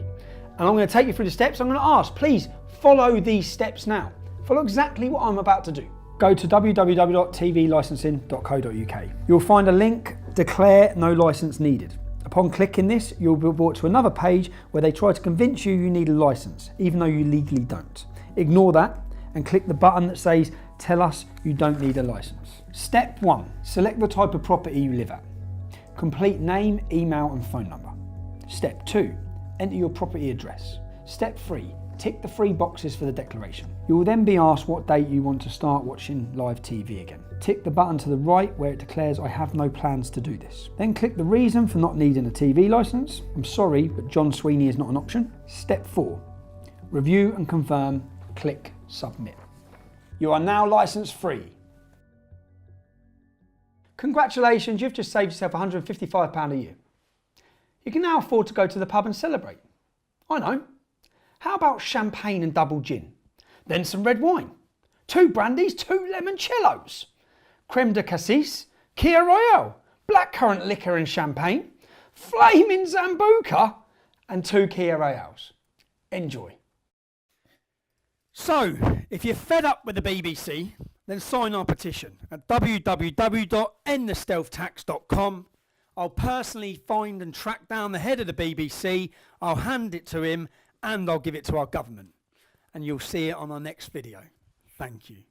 Speaker 3: And I'm going to take you through the steps. I'm going to ask, please follow these steps now. Follow exactly what I'm about to do. Go to www.tvlicensing.co.uk. You'll find a link, declare no licence needed. Upon clicking this, you'll be brought to another page where they try to convince you need a licence, even though you legally don't. Ignore that and click the button that says, tell us you don't need a licence. Step 1, select the type of property you live at. Complete name, email and phone number. Step 2, enter your property address. Step 3, tick the 3 boxes for the declaration. You will then be asked what date you want to start watching live TV again. Tick the button to the right where it declares I have no plans to do this. Then click the reason for not needing a TV licence. I'm sorry, but John Sweeney is not an option. Step 4, review and confirm, click submit. You are now licence free. Congratulations, you've just saved yourself £155 a year. You can now afford to go to the pub and celebrate. I know. How about champagne and double gin? Then some red wine. 2 brandies, 2 limoncellos. Creme de cassis, Kia Royale, blackcurrant liquor and champagne, flaming Zambuca and 2 Kia Royales. Enjoy. So, if you're fed up with the BBC, then sign our petition at www.endthestealthtax.com. I'll personally find and track down the head of the BBC, I'll hand it to him, and I'll give it to our government. And you'll see it on our next video. Thank you.